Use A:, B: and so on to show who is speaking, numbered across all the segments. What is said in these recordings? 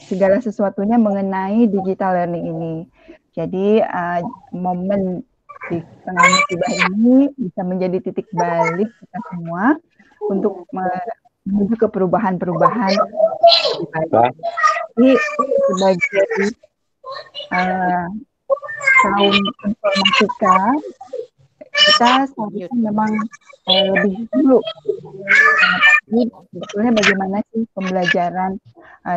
A: segala sesuatunya mengenai digital learning ini. Jadi momen di tengah musibah ini bisa menjadi titik balik kita semua untuk menuju ke perubahan-perubahan lebih baik. Jadi sebagai kaum informatika, kita seharusnya memang lebih dulu mengetahui sebetulnya bagaimana sih pembelajaran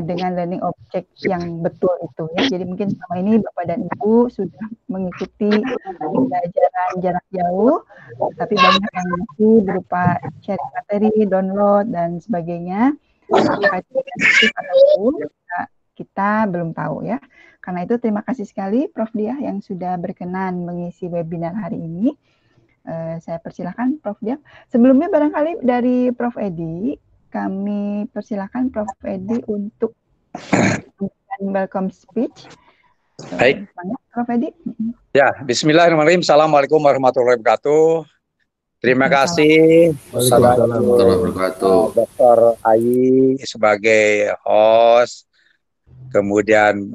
A: dengan learning object yang betul itu ya. Jadi mungkin selama ini Bapak dan Ibu sudah mengikuti pembelajaran jarak jauh, tapi banyak yang masih berupa sharing materi, download dan sebagainya. Apakah itu efektif atau kita belum tahu ya. Karena itu terima kasih sekali Prof. Diah yang sudah berkenan mengisi webinar hari ini. Saya persilahkan Prof. Diah. Sebelumnya barangkali dari Prof. Edi, kami persilahkan Prof. Edi untuk welcome speech.
B: Baik.
A: Prof. Edi.
B: Ya, Bismillahirrahmanirrahim. Assalamualaikum warahmatullahi wabarakatuh. Terima kasih kepada Dr. Ayi sebagai host, kemudian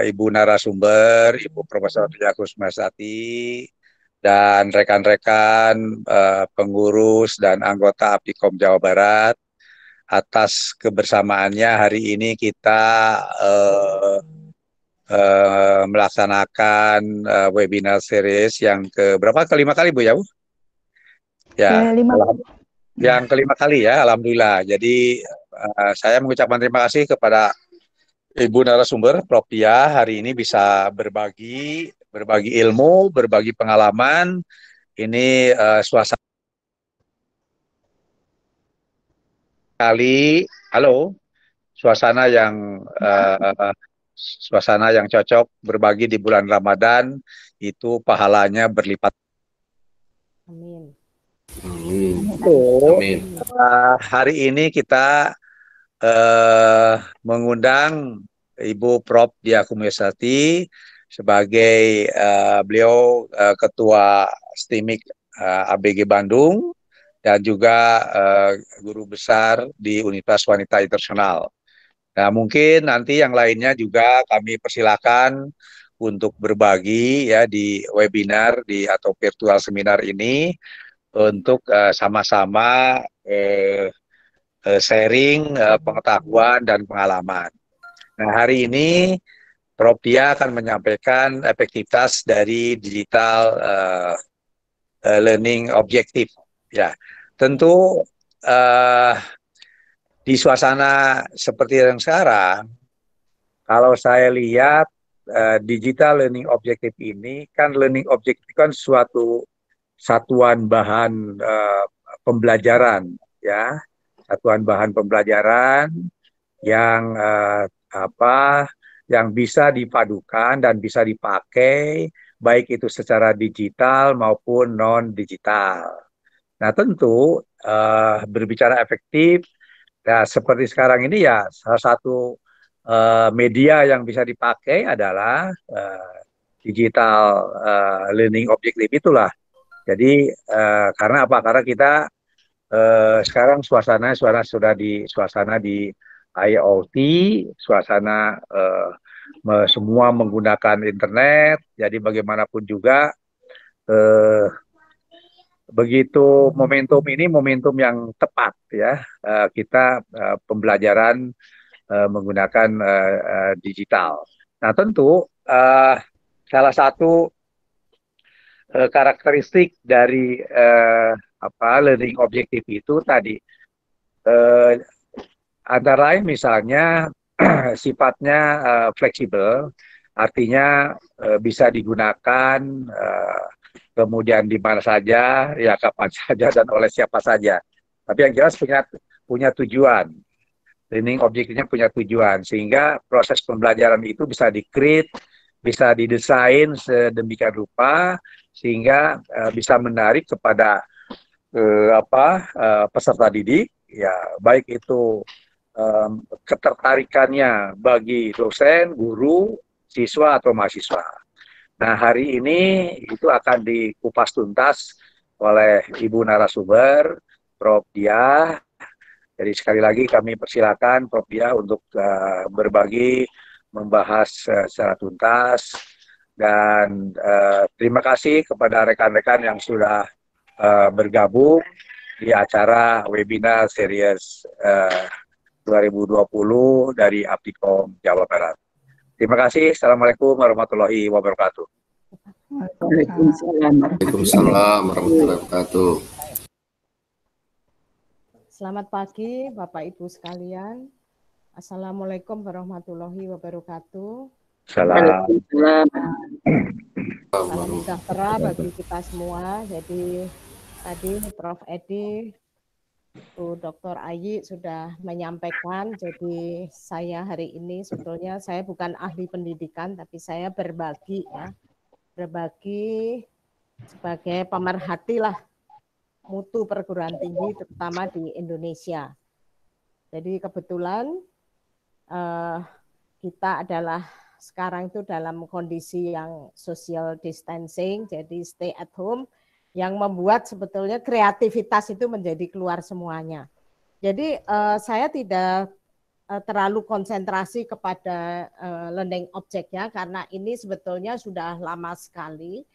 B: Ibu narasumber, Ibu Profesor Diah Kusmasati, dan rekan-rekan pengurus dan anggota Aptikom Jawa Barat atas kebersamaannya hari ini kita melaksanakan webinar series yang berapa? Kelima kali Bu ya Bu? Ya, yang kelima kali ya, alhamdulillah. Jadi saya mengucapkan terima kasih kepada Ibu narasumber Prof. Diah hari ini bisa berbagi ilmu, berbagi pengalaman. Ini suasana kali, halo, suasana yang cocok berbagi di bulan Ramadan itu pahalanya berlipat.
C: Amin.
B: Amin. Hari ini kita mengundang Ibu Prof. Diah Kusmasati sebagai beliau Ketua STIMIK ABG Bandung dan juga guru besar di Universitas Wanita Internasional. Nah, mungkin nanti yang lainnya juga kami persilakan untuk berbagi ya di webinar atau virtual seminar ini untuk sama-sama sharing pengetahuan dan pengalaman. Nah, hari ini Prof. Diah akan menyampaikan efektivitas dari digital learning objektif. Ya, tentu di suasana seperti yang sekarang, kalau saya lihat digital learning objektif ini kan learning objektif kan suatu satuan bahan pembelajaran ya, satuan bahan pembelajaran yang yang bisa dipadukan dan bisa dipakai baik itu secara digital maupun non digital. Nah, tentu berbicara efektif, ya seperti sekarang ini ya salah satu media yang bisa dipakai adalah digital learning objektif itulah. Jadi karena apa? Karena kita sekarang suasana sudah di IoT, suasana semua menggunakan internet. Jadi bagaimanapun juga begitu momentum ini momentum yang tepat ya kita pembelajaran menggunakan digital. Nah, tentu salah satu karakteristik dari learning objektif itu tadi antara lain misalnya sifatnya fleksibel, artinya bisa digunakan kemudian di mana saja, ya kapan saja dan oleh siapa saja. Tapi yang jelas punya tujuan. Learning objektifnya punya tujuan, sehingga proses pembelajaran itu bisa di-create, bisa didesain sedemikian rupa, sehingga bisa menarik kepada peserta didik, ya baik itu ketertarikannya bagi dosen, guru, siswa atau mahasiswa. Nah, hari ini itu akan dikupas tuntas oleh Ibu narasumber, Prof. Diah, Jadi sekali lagi kami persilakan Prof. Dia untuk berbagi, membahas secara tuntas, dan terima kasih kepada rekan-rekan yang sudah bergabung di acara webinar series 2020 dari Aptikom Jawa Barat. Terima kasih. Assalamualaikum warahmatullahi wabarakatuh.
D: Waalaikumsalam warahmatullahi wabarakatuh.
C: Selamat pagi Bapak Ibu sekalian. Assalamualaikum warahmatullahi wabarakatuh.
B: Salam.
C: Salam sejahtera bagi kita semua. Jadi tadi Prof. Edi, Bu Dr. Ayi sudah menyampaikan. Jadi saya hari ini sebetulnya saya bukan ahli pendidikan, tapi saya berbagi ya, berbagi sebagai pemerhati lah mutu perguruan tinggi terutama di Indonesia. Jadi kebetulan kita adalah sekarang itu dalam kondisi yang social distancing, jadi stay at home, yang membuat sebetulnya kreativitas itu menjadi keluar semuanya. Jadi saya tidak terlalu konsentrasi kepada learning object-nya karena ini sebetulnya sudah lama sekali.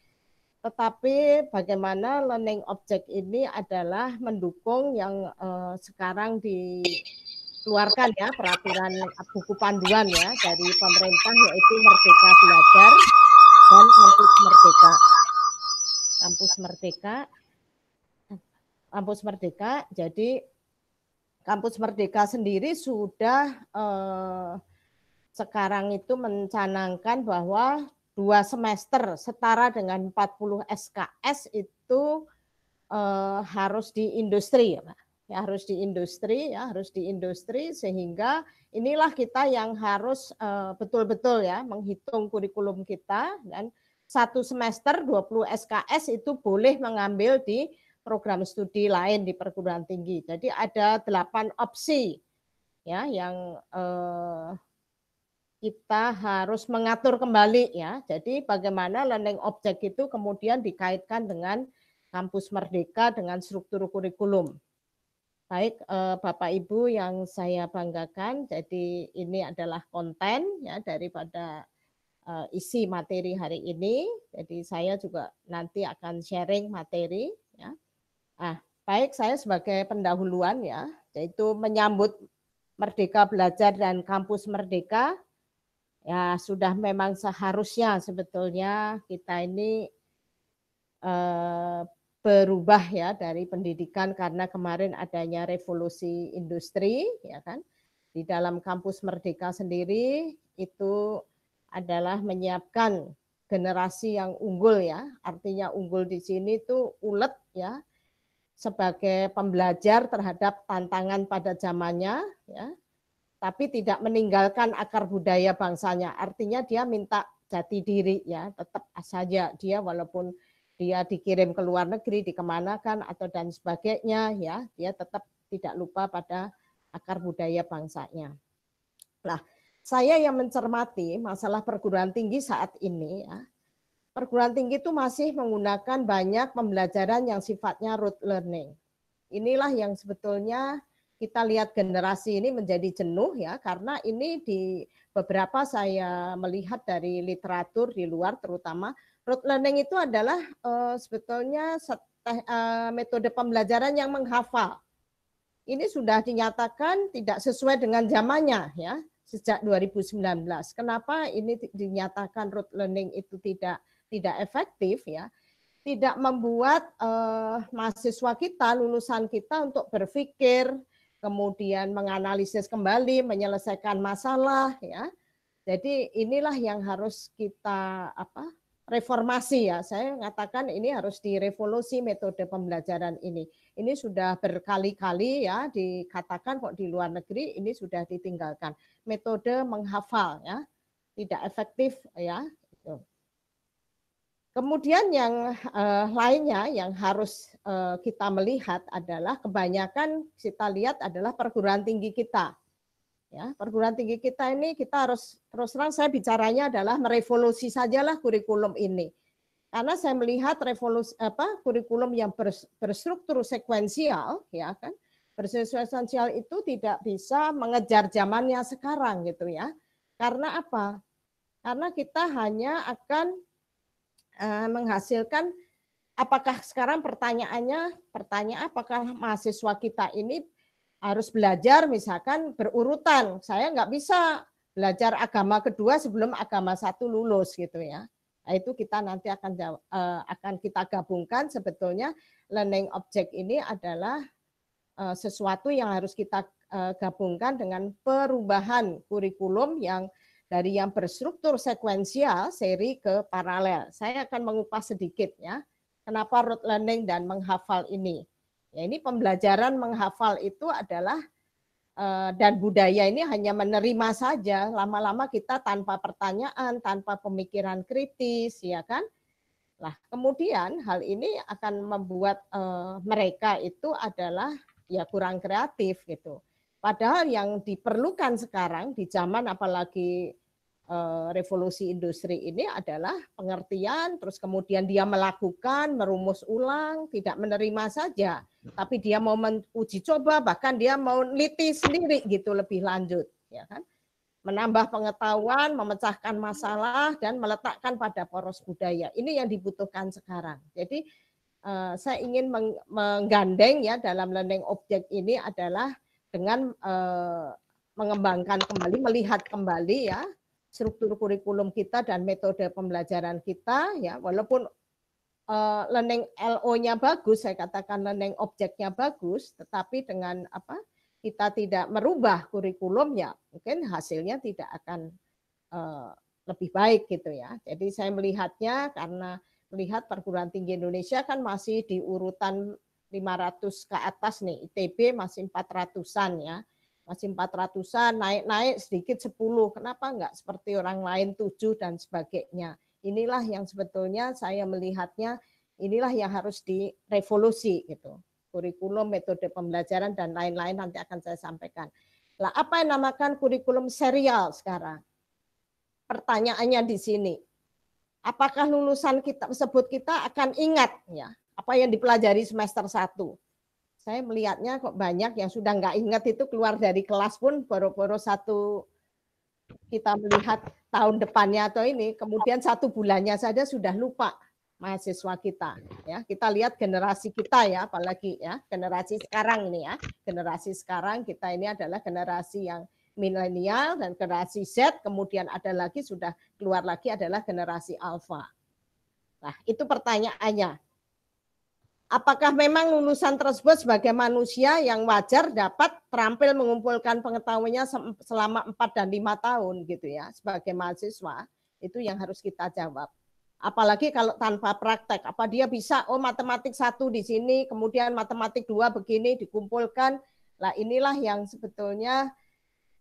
C: Tetapi bagaimana learning object ini adalah mendukung yang sekarang dikeluarkan ya peraturan buku panduan ya dari pemerintah, yaitu Merdeka Belajar dan Kampus Merdeka. Kampus Merdeka. Jadi Kampus Merdeka sendiri sudah sekarang itu mencanangkan bahwa 2 semester setara dengan 40 SKS itu harus di industri ya Pak. Ya, harus di industri sehingga inilah kita yang harus betul-betul ya menghitung kurikulum kita, dan 1 semester 20 SKS itu boleh mengambil di program studi lain di perguruan tinggi. Jadi ada 8 opsi ya yang kita harus mengatur kembali ya. Jadi bagaimana learning object itu kemudian dikaitkan dengan Kampus Merdeka dengan struktur kurikulum. Baik Bapak Ibu yang saya banggakan, jadi ini adalah konten ya daripada isi materi hari ini. Jadi saya juga nanti akan sharing materi ya. Baik, saya sebagai pendahuluan ya, yaitu menyambut Merdeka Belajar dan Kampus Merdeka. Ya sudah memang seharusnya sebetulnya kita ini berubah ya dari pendidikan, karena kemarin adanya revolusi industri ya kan. Di dalam Kampus Merdeka sendiri itu adalah menyiapkan generasi yang unggul ya. Artinya unggul di sini tuh ulet ya, sebagai pembelajar terhadap tantangan pada zamannya ya. Tapi tidak meninggalkan akar budaya bangsanya. Artinya dia minta jati diri ya, tetap saja dia walaupun dia dikirim ke luar negeri, dikemanakan atau dan sebagainya ya, dia tetap tidak lupa pada akar budaya bangsanya. Nah, saya yang mencermati masalah perguruan tinggi saat ini ya, perguruan tinggi itu masih menggunakan banyak pembelajaran yang sifatnya rote learning. Inilah yang sebetulnya kita lihat generasi ini menjadi jenuh ya, karena ini di beberapa saya melihat dari literatur di luar terutama, rote learning itu adalah sebetulnya metode pembelajaran yang menghafal. Ini sudah dinyatakan tidak sesuai dengan zamannya ya sejak 2019. Kenapa ini dinyatakan rote learning itu tidak efektif ya? Tidak membuat mahasiswa kita, lulusan kita untuk berpikir, kemudian menganalisis kembali, menyelesaikan masalah ya. Jadi inilah yang harus kita reformasi ya. Saya mengatakan ini harus direvolusi metode pembelajaran ini. Ini sudah berkali-kali ya dikatakan kok di luar negeri ini sudah ditinggalkan. Metode menghafal ya, tidak efektif ya. Kemudian yang lainnya yang harus kita melihat adalah kebanyakan kita lihat adalah perguruan tinggi kita. Ya, perguruan tinggi kita ini kita harus terus terang saya bicaranya adalah merevolusi sajalah kurikulum ini. Karena saya melihat revolusi kurikulum yang berstruktur sekuensial ya kan. Bersesuaian sosial itu tidak bisa mengejar zamannya sekarang gitu ya. Karena apa? Karena kita hanya akan menghasilkan, apakah sekarang pertanyaan apakah mahasiswa kita ini harus belajar misalkan berurutan. Saya nggak bisa belajar agama kedua sebelum agama satu lulus gitu ya. Nah, itu kita nanti akan kita gabungkan. Sebetulnya learning object ini adalah sesuatu yang harus kita gabungkan dengan perubahan kurikulum yang dari yang berstruktur sekuensial seri ke paralel. Saya akan mengupas sedikit ya, kenapa rote learning dan menghafal ini. Ya, ini pembelajaran menghafal itu adalah dan budaya ini hanya menerima saja, lama-lama kita tanpa pertanyaan, tanpa pemikiran kritis, ya kan? Nah, kemudian hal ini akan membuat mereka itu adalah ya kurang kreatif gitu. Padahal yang diperlukan sekarang di zaman apalagi revolusi industri ini adalah pengertian, terus kemudian dia melakukan, merumus ulang, tidak menerima saja, tapi dia mau uji coba, bahkan dia mau neliti sendiri gitu lebih lanjut, ya kan? Menambah pengetahuan, memecahkan masalah, dan meletakkan pada poros budaya. Ini yang dibutuhkan sekarang. Jadi saya ingin menggandeng ya dalam learning object ini adalah dengan mengembangkan kembali, melihat kembali ya struktur kurikulum kita dan metode pembelajaran kita ya, walaupun learning LO-nya bagus, saya katakan learning object-nya bagus, tetapi dengan apa? Kita tidak merubah kurikulumnya, mungkin hasilnya tidak akan lebih baik gitu ya. Jadi saya melihatnya karena melihat perguruan tinggi Indonesia kan masih di urutan 500 ke atas nih, ITB masih 400-an ya. Masih 400-an, naik-naik sedikit 10. Kenapa enggak seperti orang lain 7 dan sebagainya. Inilah yang sebetulnya saya melihatnya, inilah yang harus direvolusi gitu. Kurikulum, metode pembelajaran, dan lain-lain nanti akan saya sampaikan. Lah, apa yang namakan kurikulum serial sekarang? Pertanyaannya di sini. Apakah lulusan kita tersebut kita akan ingat ya apa yang dipelajari semester 1? Saya melihatnya kok banyak yang sudah nggak ingat itu keluar dari kelas pun boro-boro satu kita melihat tahun depannya atau ini, kemudian 1 bulannya saja sudah lupa mahasiswa kita. Ya, kita lihat generasi kita ya, apalagi ya generasi sekarang ini ya, generasi sekarang kita ini adalah generasi yang milenial dan generasi Z, kemudian ada lagi sudah keluar lagi adalah generasi alpha. Nah, itu pertanyaannya. Apakah memang lulusan tersebut sebagai manusia yang wajar dapat terampil mengumpulkan pengetahuannya selama 4 dan 5 tahun gitu ya sebagai mahasiswa? Itu yang harus kita jawab. Apalagi kalau tanpa praktek, apa dia bisa matematik 1 di sini, kemudian matematik 2 begini dikumpulkan. Lah inilah yang sebetulnya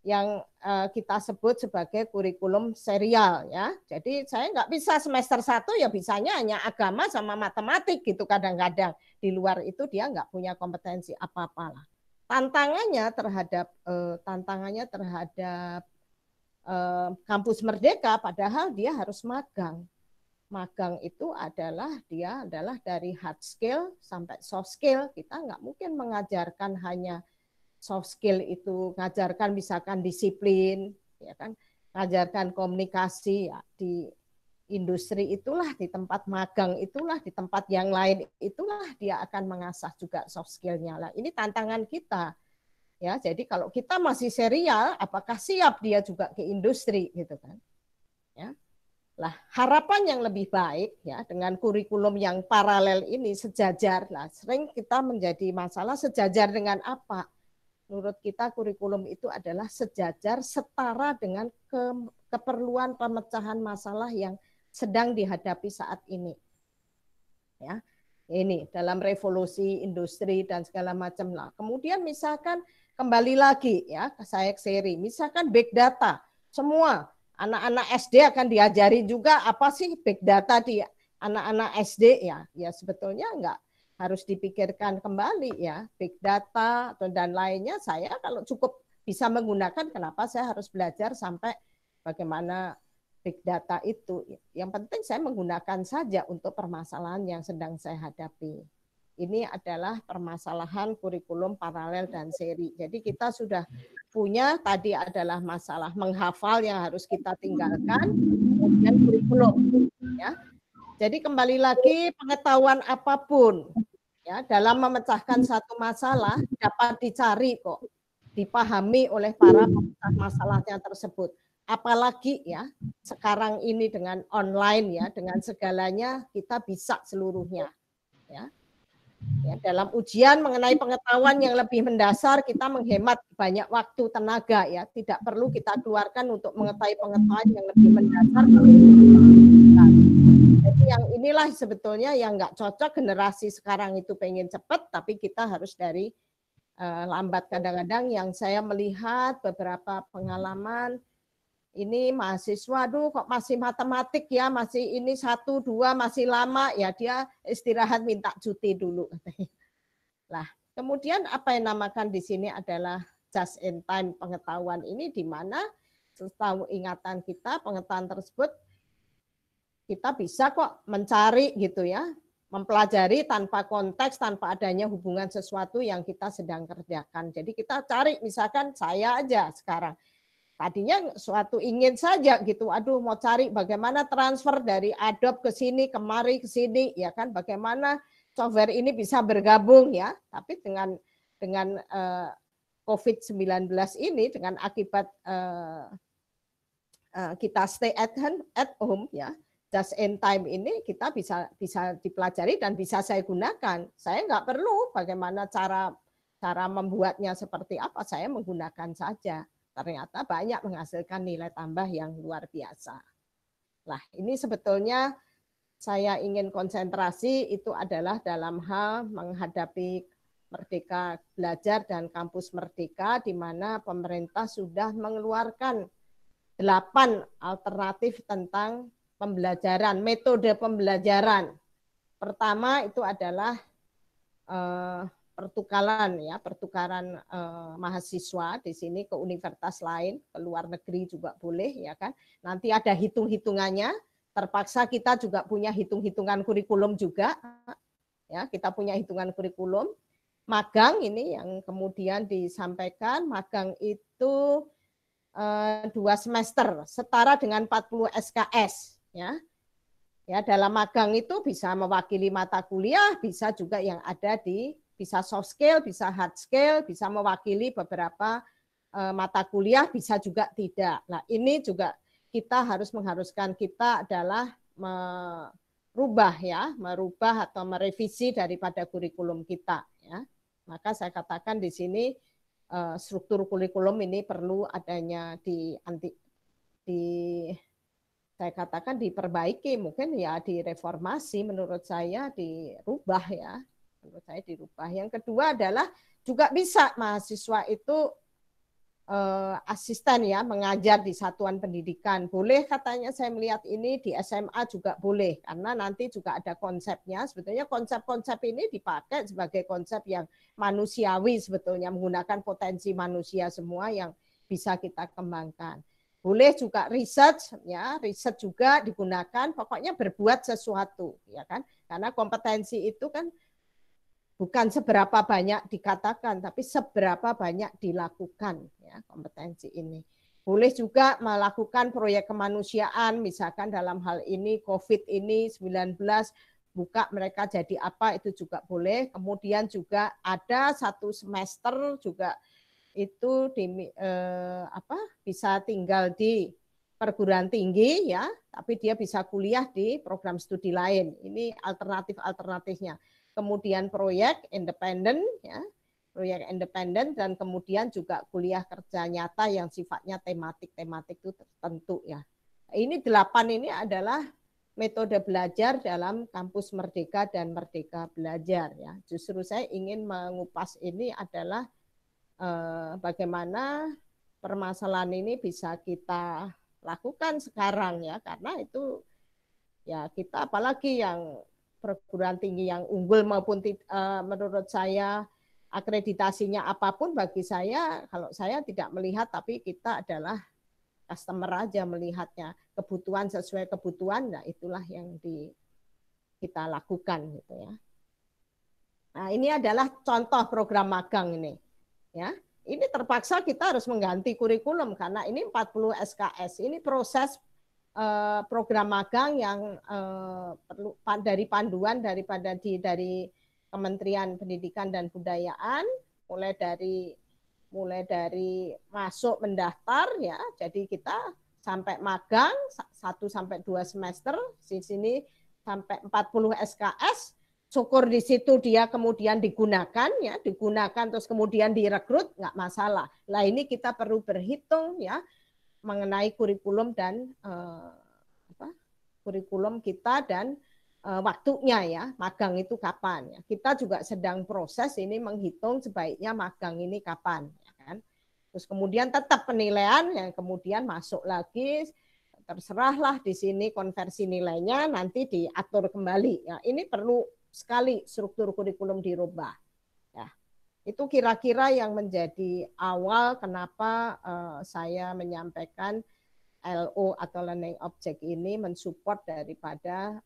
C: yang kita sebut sebagai kurikulum serial ya. Jadi saya nggak bisa semester 1 ya bisanya hanya agama sama matematik gitu kadang-kadang. Di luar itu dia nggak punya kompetensi apa-apa lah. Tantangannya terhadap kampus Merdeka padahal dia harus magang. Magang itu dia adalah dari hard skill sampai soft skill. Kita nggak mungkin mengajarkan hanya soft skill itu, ngajarkan misalkan disiplin, ya kan, ngajarkan komunikasi ya, di industri itulah, di tempat magang itulah, di tempat yang lain itulah dia akan mengasah juga soft skill-nya lah. Ini tantangan kita. Ya, jadi kalau kita masih serial, apakah siap dia juga ke industri gitu kan? Ya. Lah, harapan yang lebih baik ya dengan kurikulum yang paralel ini sejajar lah. Sering kita menjadi masalah sejajar dengan apa? Menurut kita kurikulum itu adalah sejajar setara dengan keperluan pemecahan masalah yang sedang dihadapi saat ini. Ya, ini dalam revolusi industri dan segala macam lah. Kemudian misalkan kembali lagi ya ke saya seri, misalkan big data, semua anak-anak SD akan diajari juga apa sih big data di anak-anak SD ya. Ya sebetulnya enggak harus dipikirkan kembali ya, big data dan lainnya. Saya kalau cukup bisa menggunakan, kenapa saya harus belajar sampai bagaimana big data itu. Yang penting saya menggunakan saja untuk permasalahan yang sedang saya hadapi. ini adalah permasalahan kurikulum paralel dan seri. Jadi kita sudah punya tadi adalah masalah menghafal yang harus kita tinggalkan, kemudian kurikulum. Ya. Jadi kembali lagi pengetahuan apapun ya dalam memecahkan satu masalah dapat dicari kok, dipahami oleh para pemecah masalahnya tersebut. Apalagi ya sekarang ini dengan online ya, dengan segalanya kita bisa seluruhnya. Ya. Ya, dalam ujian mengenai pengetahuan yang lebih mendasar kita menghemat banyak waktu tenaga ya, tidak perlu kita keluarkan untuk mengetahui pengetahuan yang lebih mendasar. Jadi yang inilah sebetulnya yang nggak cocok, generasi sekarang itu pengen cepat tapi kita harus dari lambat. Kadang-kadang yang saya melihat beberapa pengalaman ini mahasiswa, aduh kok masih matematik ya, masih ini 1, 2 masih lama ya, dia istirahat minta cuti dulu. Nah, kemudian apa yang namakan di sini adalah just in time pengetahuan ini, di mana setahu ingatan kita pengetahuan tersebut kita bisa kok mencari gitu ya, mempelajari tanpa konteks, tanpa adanya hubungan sesuatu yang kita sedang kerjakan. Jadi kita cari, misalkan saya aja sekarang, tadinya suatu ingin saja gitu, aduh mau cari bagaimana transfer dari Adobe ke sini, kemari ke sini, ya kan, bagaimana software ini bisa bergabung ya, tapi dengan COVID-19 ini, dengan akibat kita stay at home ya, just in time ini kita bisa dipelajari dan bisa saya gunakan. Saya nggak perlu bagaimana cara membuatnya seperti apa, saya menggunakan saja. Ternyata banyak menghasilkan nilai tambah yang luar biasa. Nah, ini sebetulnya saya ingin konsentrasi itu adalah dalam hal menghadapi Merdeka Belajar dan Kampus Merdeka, di mana pemerintah sudah mengeluarkan 8 alternatif tentang pembelajaran, metode pembelajaran. Pertama itu adalah pertukaran mahasiswa di sini ke universitas lain, ke luar negeri juga boleh ya kan. Nanti ada hitung-hitungannya, terpaksa kita juga punya hitung-hitungan kurikulum juga. Ya, kita punya hitungan kurikulum. Magang ini yang kemudian disampaikan, magang itu 2 semester setara dengan 40 SKS ya. Ya, dalam magang itu bisa mewakili mata kuliah, bisa juga yang ada bisa soft skill, bisa hard skill, bisa mewakili beberapa mata kuliah, bisa juga tidak. Nah, ini juga kita mengharuskan kita adalah merubah atau merevisi daripada kurikulum kita ya. Maka saya katakan di sini struktur kurikulum ini perlu adanya saya katakan diperbaiki, mungkin ya direformasi, menurut saya dirubah ya. Menurut saya dirubah. Yang kedua adalah juga bisa mahasiswa itu asisten ya, mengajar di satuan pendidikan. Boleh katanya, saya melihat ini di SMA juga boleh, karena nanti juga ada konsepnya. Sebetulnya konsep-konsep ini dipakai sebagai konsep yang manusiawi sebetulnya, menggunakan potensi manusia semua yang bisa kita kembangkan. Boleh juga riset juga digunakan, pokoknya berbuat sesuatu ya kan. Karena kompetensi itu kan bukan seberapa banyak dikatakan, tapi seberapa banyak dilakukan ya kompetensi ini. Boleh juga melakukan proyek kemanusiaan, misalkan dalam hal ini COVID ini 19, buka mereka jadi apa, itu juga boleh. Kemudian juga ada 1 semester juga itu bisa tinggal di perguruan tinggi ya, tapi dia bisa kuliah di program studi lain. Ini alternatifnya. Kemudian proyek independen ya, proyek independen, dan kemudian juga kuliah kerja nyata yang sifatnya tematik itu tertentu ya. Ini 8 ini adalah metode belajar dalam Kampus Merdeka dan Merdeka Belajar ya. Justru saya ingin mengupas ini adalah bagaimana permasalahan ini bisa kita lakukan sekarang ya, karena itu ya kita apalagi yang perguruan tinggi yang unggul maupun menurut saya akreditasinya apapun, bagi saya kalau saya tidak melihat, tapi kita adalah customer aja melihatnya, kebutuhan sesuai kebutuhan, nah itulah yang kita lakukan gitu ya. Nah, ini adalah contoh program magang ini. Ya, ini terpaksa kita harus mengganti kurikulum karena ini 40 SKS. Ini proses program magang yang perlu dari panduan dari Kementerian Pendidikan dan Kebudayaan, mulai dari masuk mendaftar ya. Jadi kita sampai magang 1 sampai 2 semester, di sini sampai 40 SKS. Syukur di situ dia kemudian digunakan terus kemudian direkrut, nggak masalah. Lah ini kita perlu berhitung ya mengenai kurikulum dan kurikulum kita dan waktunya ya, magang itu kapan ya. Kita juga sedang proses ini menghitung sebaiknya magang ini kapan ya kan. Terus kemudian tetap penilaian yang kemudian masuk lagi, terserahlah di sini konversi nilainya nanti diatur kembali ya. Ini perlu sekali struktur kurikulum dirubah. Ya. Itu kira-kira yang menjadi awal kenapa saya menyampaikan LO atau Learning Object ini mensupport daripada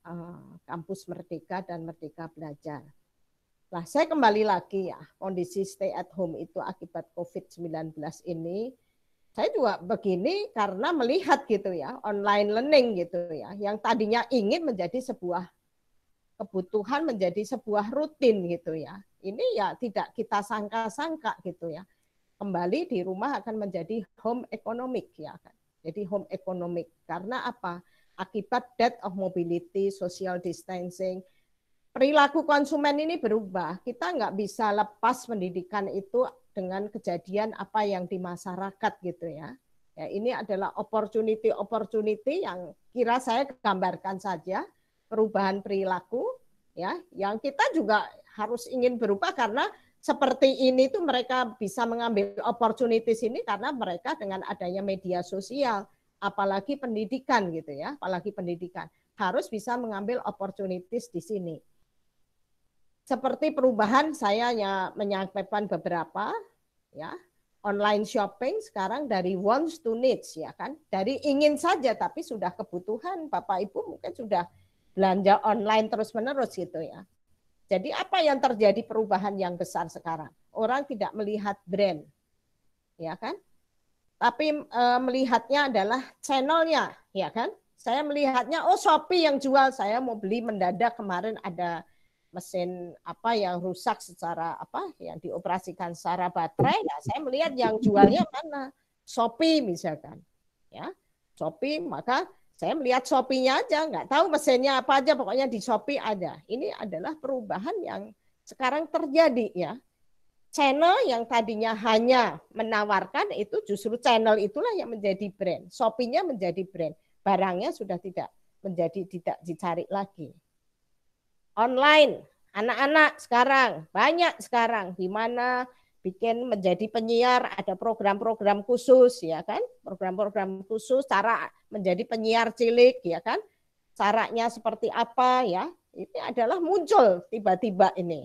C: Kampus Merdeka dan Merdeka Belajar. Nah, saya kembali lagi ya, kondisi stay at home itu akibat COVID-19 ini, saya juga begini karena melihat gitu ya, online learning gitu ya, yang tadinya ingin menjadi sebuah kebutuhan menjadi sebuah rutin gitu ya. Ini ya tidak kita sangka-sangka gitu ya. Kembali di rumah akan menjadi home economic ya kan. Jadi home economic karena apa? Akibat death of mobility, social distancing, perilaku konsumen ini berubah. Kita nggak bisa lepas pendidikan itu dengan kejadian apa yang di masyarakat gitu ya. Ya ini adalah opportunity yang kira saya gambarkan saja. Perubahan perilaku ya yang kita juga harus ingin berubah karena seperti ini tuh mereka bisa mengambil opportunities ini karena mereka dengan adanya media sosial apalagi pendidikan gitu ya, apalagi pendidikan harus bisa mengambil opportunities di sini. Seperti perubahan saya menyampaikan beberapa ya, online shopping sekarang dari wants to needs ya kan, dari ingin saja tapi sudah kebutuhan. Bapak Ibu mungkin sudah belanja online terus-menerus gitu ya. Jadi apa yang terjadi perubahan yang besar sekarang? Orang tidak melihat brand, ya kan? Tapi melihatnya adalah channelnya, ya kan? Saya melihatnya, oh Shopee yang jual, saya mau beli mendadak kemarin ada mesin apa yang rusak secara apa, yang dioperasikan secara baterai. Nah, saya melihat yang jualnya mana? Shopee misalkan, ya Shopee maka saya melihat Shopee-nya aja, nggak tahu mesinnya apa aja, pokoknya di Shopee ada. Ini adalah perubahan yang sekarang terjadi ya. Channel yang tadinya hanya menawarkan itu justru channel itulah yang menjadi brand. Shopee-nya menjadi brand. Barangnya sudah tidak dicari lagi. Online, anak-anak sekarang, banyak sekarang di mana bikin menjadi penyiar, ada program-program khusus ya kan, program-program khusus cara menjadi penyiar cilik ya kan, caranya seperti apa ya, ini adalah muncul tiba-tiba ini.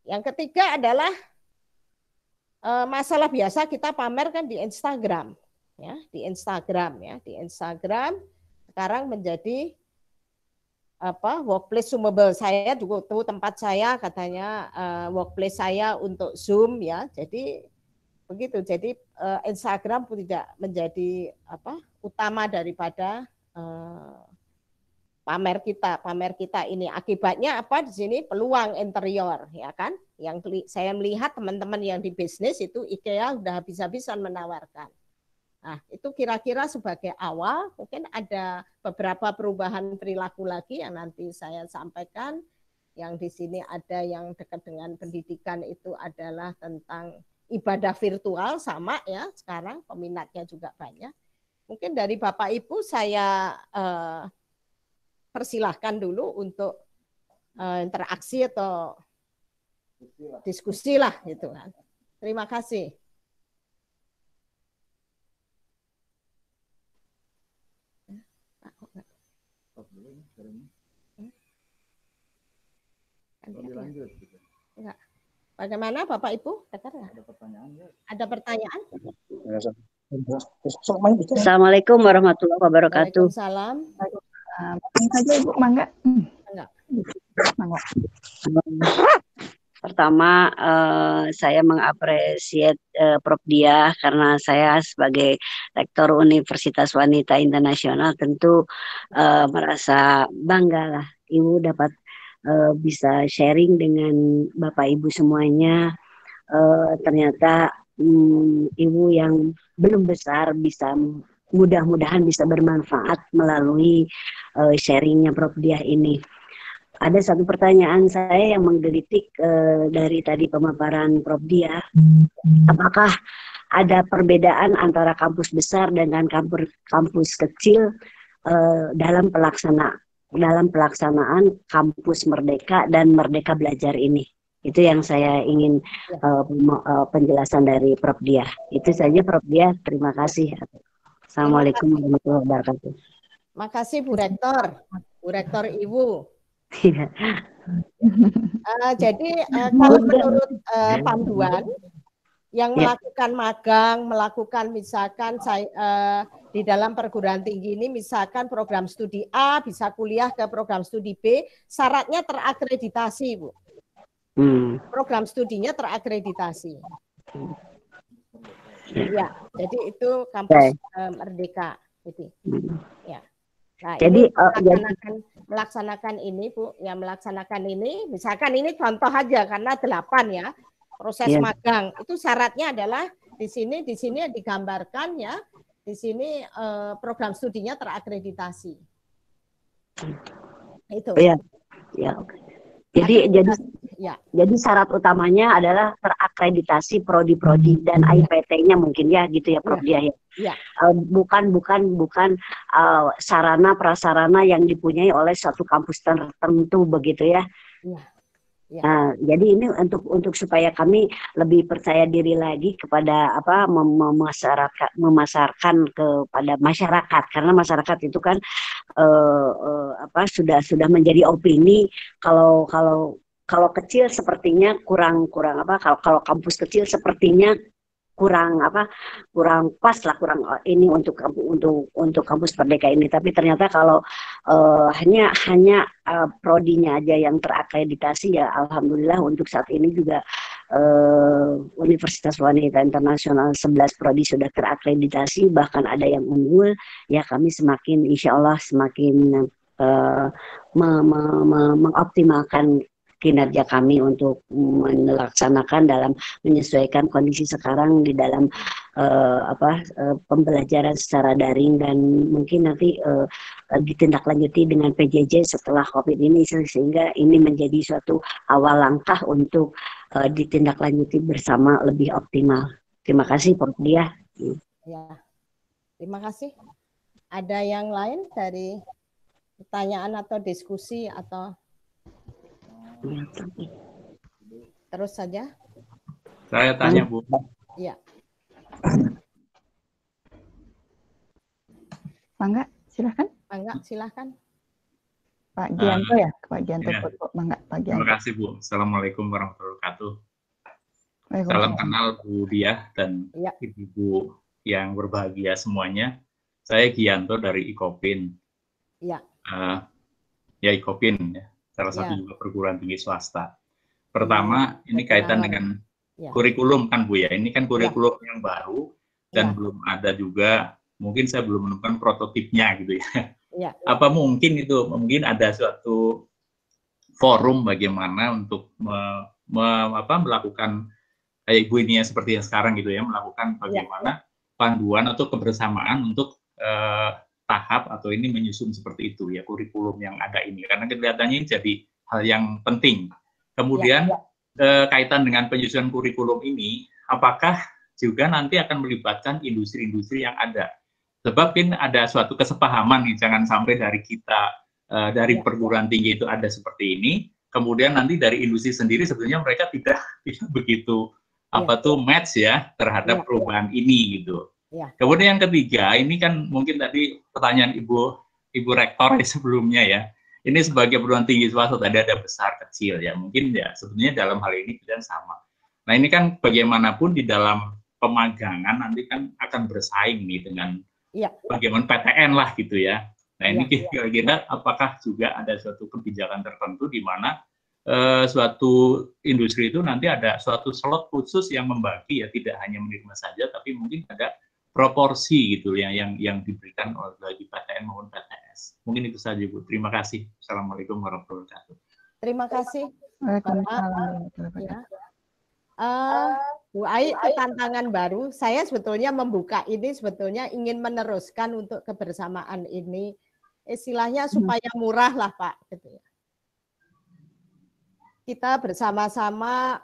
C: Yang ketiga adalah masalah biasa kita pamer kan di Instagram ya, di Instagram sekarang menjadi workplace zoomable. Saya juga tahu tempat saya katanya workplace saya untuk Zoom ya. Jadi begitu. Jadi Instagram pun tidak menjadi utama daripada pamer kita ini. Akibatnya apa di sini? Peluang interior ya kan. Yang saya melihat teman-teman yang di bisnis itu IKEA sudah habis-habisan menawarkan. Nah, itu kira-kira sebagai awal, mungkin ada beberapa perubahan perilaku lagi yang nanti saya sampaikan. Yang di sini ada yang dekat dengan pendidikan itu adalah tentang ibadah virtual sama ya, sekarang peminatnya juga banyak. Mungkin dari Bapak Ibu saya persilahkan dulu untuk interaksi atau diskusi lah gitu kan. Terima kasih.
E: Lanjut, gitu.
C: Enggak. Bagaimana Bapak Ibu? Ada pertanyaan? Ada pertanyaan?
F: Assalamualaikum warahmatullahi wabarakatuh.
C: Waalaikumsalam.
A: Saja Ibu, mangga.
C: Enggak.
A: Mangga.
F: Pertama, saya mengapresiasi Prof. Diah karena saya sebagai Rektor Universitas Wanita Internasional tentu merasa bangga lah Ibu dapat bisa sharing dengan Bapak Ibu semuanya. Ternyata Ibu yang belum besar bisa mudah-mudahan bisa bermanfaat melalui sharingnya Prof. Diah ini. Ada satu pertanyaan saya yang menggelitik dari tadi pemaparan Prof. Diah. Apakah ada perbedaan antara kampus besar dengan kampus kecil dalam pelaksanaan kampus Merdeka dan Merdeka Belajar ini? Itu yang saya ingin penjelasan dari Prof. Diah. Itu saja Prof. Diah. Terima kasih. Assalamualaikum warahmatullahi wabarakatuh.
C: Makasih Bu Rektor, Bu Rektor Ibu. Jadi kalau menurut panduan yang melakukan magang, melakukan misalkan di dalam perguruan tinggi ini misalkan program studi A bisa kuliah ke program studi B, syaratnya terakreditasi, Bu. Program studinya terakreditasi. Ya, jadi itu kampus Merdeka, gitu. Ya. Nah, jadi melaksanakan ini Bu, yang melaksanakan ini, misalkan ini contoh aja karena 8 ya proses magang itu syaratnya adalah di sini digambarkan ya, di sini program studinya terakreditasi. Itu. Ya.
F: Jadi syarat utamanya adalah terakreditasi prodi-prodi dan IPT-nya mungkin ya gitu ya Prof. Diah ya.
C: Ya.
F: Bukan sarana prasarana yang dipunyai oleh suatu kampus tertentu begitu ya. Ya. Nah, jadi ini untuk supaya kami lebih percaya diri lagi kepada memasarkan kepada masyarakat, karena masyarakat itu kan sudah menjadi opini kalau kecil sepertinya kurang kalau kampus kecil sepertinya kurang pas lah, kurang ini untuk kampus Merdeka ini. Tapi ternyata kalau hanya prodinya aja yang terakreditasi ya alhamdulillah untuk saat ini juga Universitas Wanita Internasional 11 prodi sudah terakreditasi, bahkan ada yang unggul ya. Kami semakin insya Allah semakin mengoptimalkan kinerja kami untuk melaksanakan dalam menyesuaikan kondisi sekarang di dalam pembelajaran secara daring, dan mungkin nanti ditindaklanjuti dengan PJJ setelah COVID ini, sehingga ini menjadi suatu awal langkah untuk ditindaklanjuti bersama lebih optimal. Terima kasih Prof. Diah.
C: Ya, terima kasih. Ada yang lain dari pertanyaan atau diskusi atau terus saja?
E: Saya tanya Bu.
C: Iya.
A: Mangga, silahkan. Pak Gianto ya, Pak Gianto. Ya. Mangga, Pak Gianto.
E: Terima kasih Bu. Assalamualaikum warahmatullahi wabarakatuh. Salam kenal Bu Diah dan Ibu yang berbahagia semuanya. Saya Gianto dari IKOPIN.
C: Iya.
E: IKOPIN ya. Salah satu juga perguruan tinggi swasta. Pertama, ini kaitan dengan kurikulum kan Bu ya. Ini kan kurikulum yang baru dan belum ada juga, mungkin saya belum menemukan prototipnya gitu ya. Apa mungkin mungkin ada suatu forum bagaimana untuk melakukan kayak Ibu ini ya, seperti yang sekarang gitu ya, melakukan bagaimana panduan atau kebersamaan untuk tahap atau ini menyusun seperti itu ya kurikulum yang ada ini, karena kelihatannya jadi hal yang penting. Kemudian kaitan dengan penyusunan kurikulum ini, apakah juga nanti akan melibatkan industri-industri yang ada? Sebab ini ada suatu kesepahaman nih, jangan sampai dari kita dari perguruan tinggi itu ada seperti ini, kemudian nanti dari industri sendiri sebenarnya mereka tidak begitu match ya terhadap perubahan ini gitu. Kemudian yang ketiga, ini kan mungkin tadi pertanyaan Ibu Rektor sebelumnya ya, ini sebagai perguruan tinggi swasta tadi ada besar kecil ya, mungkin ya sebenarnya dalam hal ini kita sama. Nah ini kan bagaimanapun di dalam pemagangan nanti kan akan bersaing nih dengan bagaimana PTN lah gitu ya. Nah ini kira-kira apakah juga ada suatu kebijakan tertentu di mana suatu industri itu nanti ada suatu slot khusus yang membagi ya, tidak hanya menerima saja, tapi mungkin ada proporsi gitu ya yang diberikan oleh bagi PTN maupun PTS. Mungkin itu saja Bu. Terima kasih. Assalamualaikum warahmatullahi wabarakatuh.
C: Terima kasih.
A: Waalaikumsalam.
C: Ya. Bu Ai, itu tantangan baru. Saya sebetulnya membuka ini sebetulnya ingin meneruskan untuk kebersamaan ini, istilahnya supaya murah lah Pak, gitu ya. Kita bersama-sama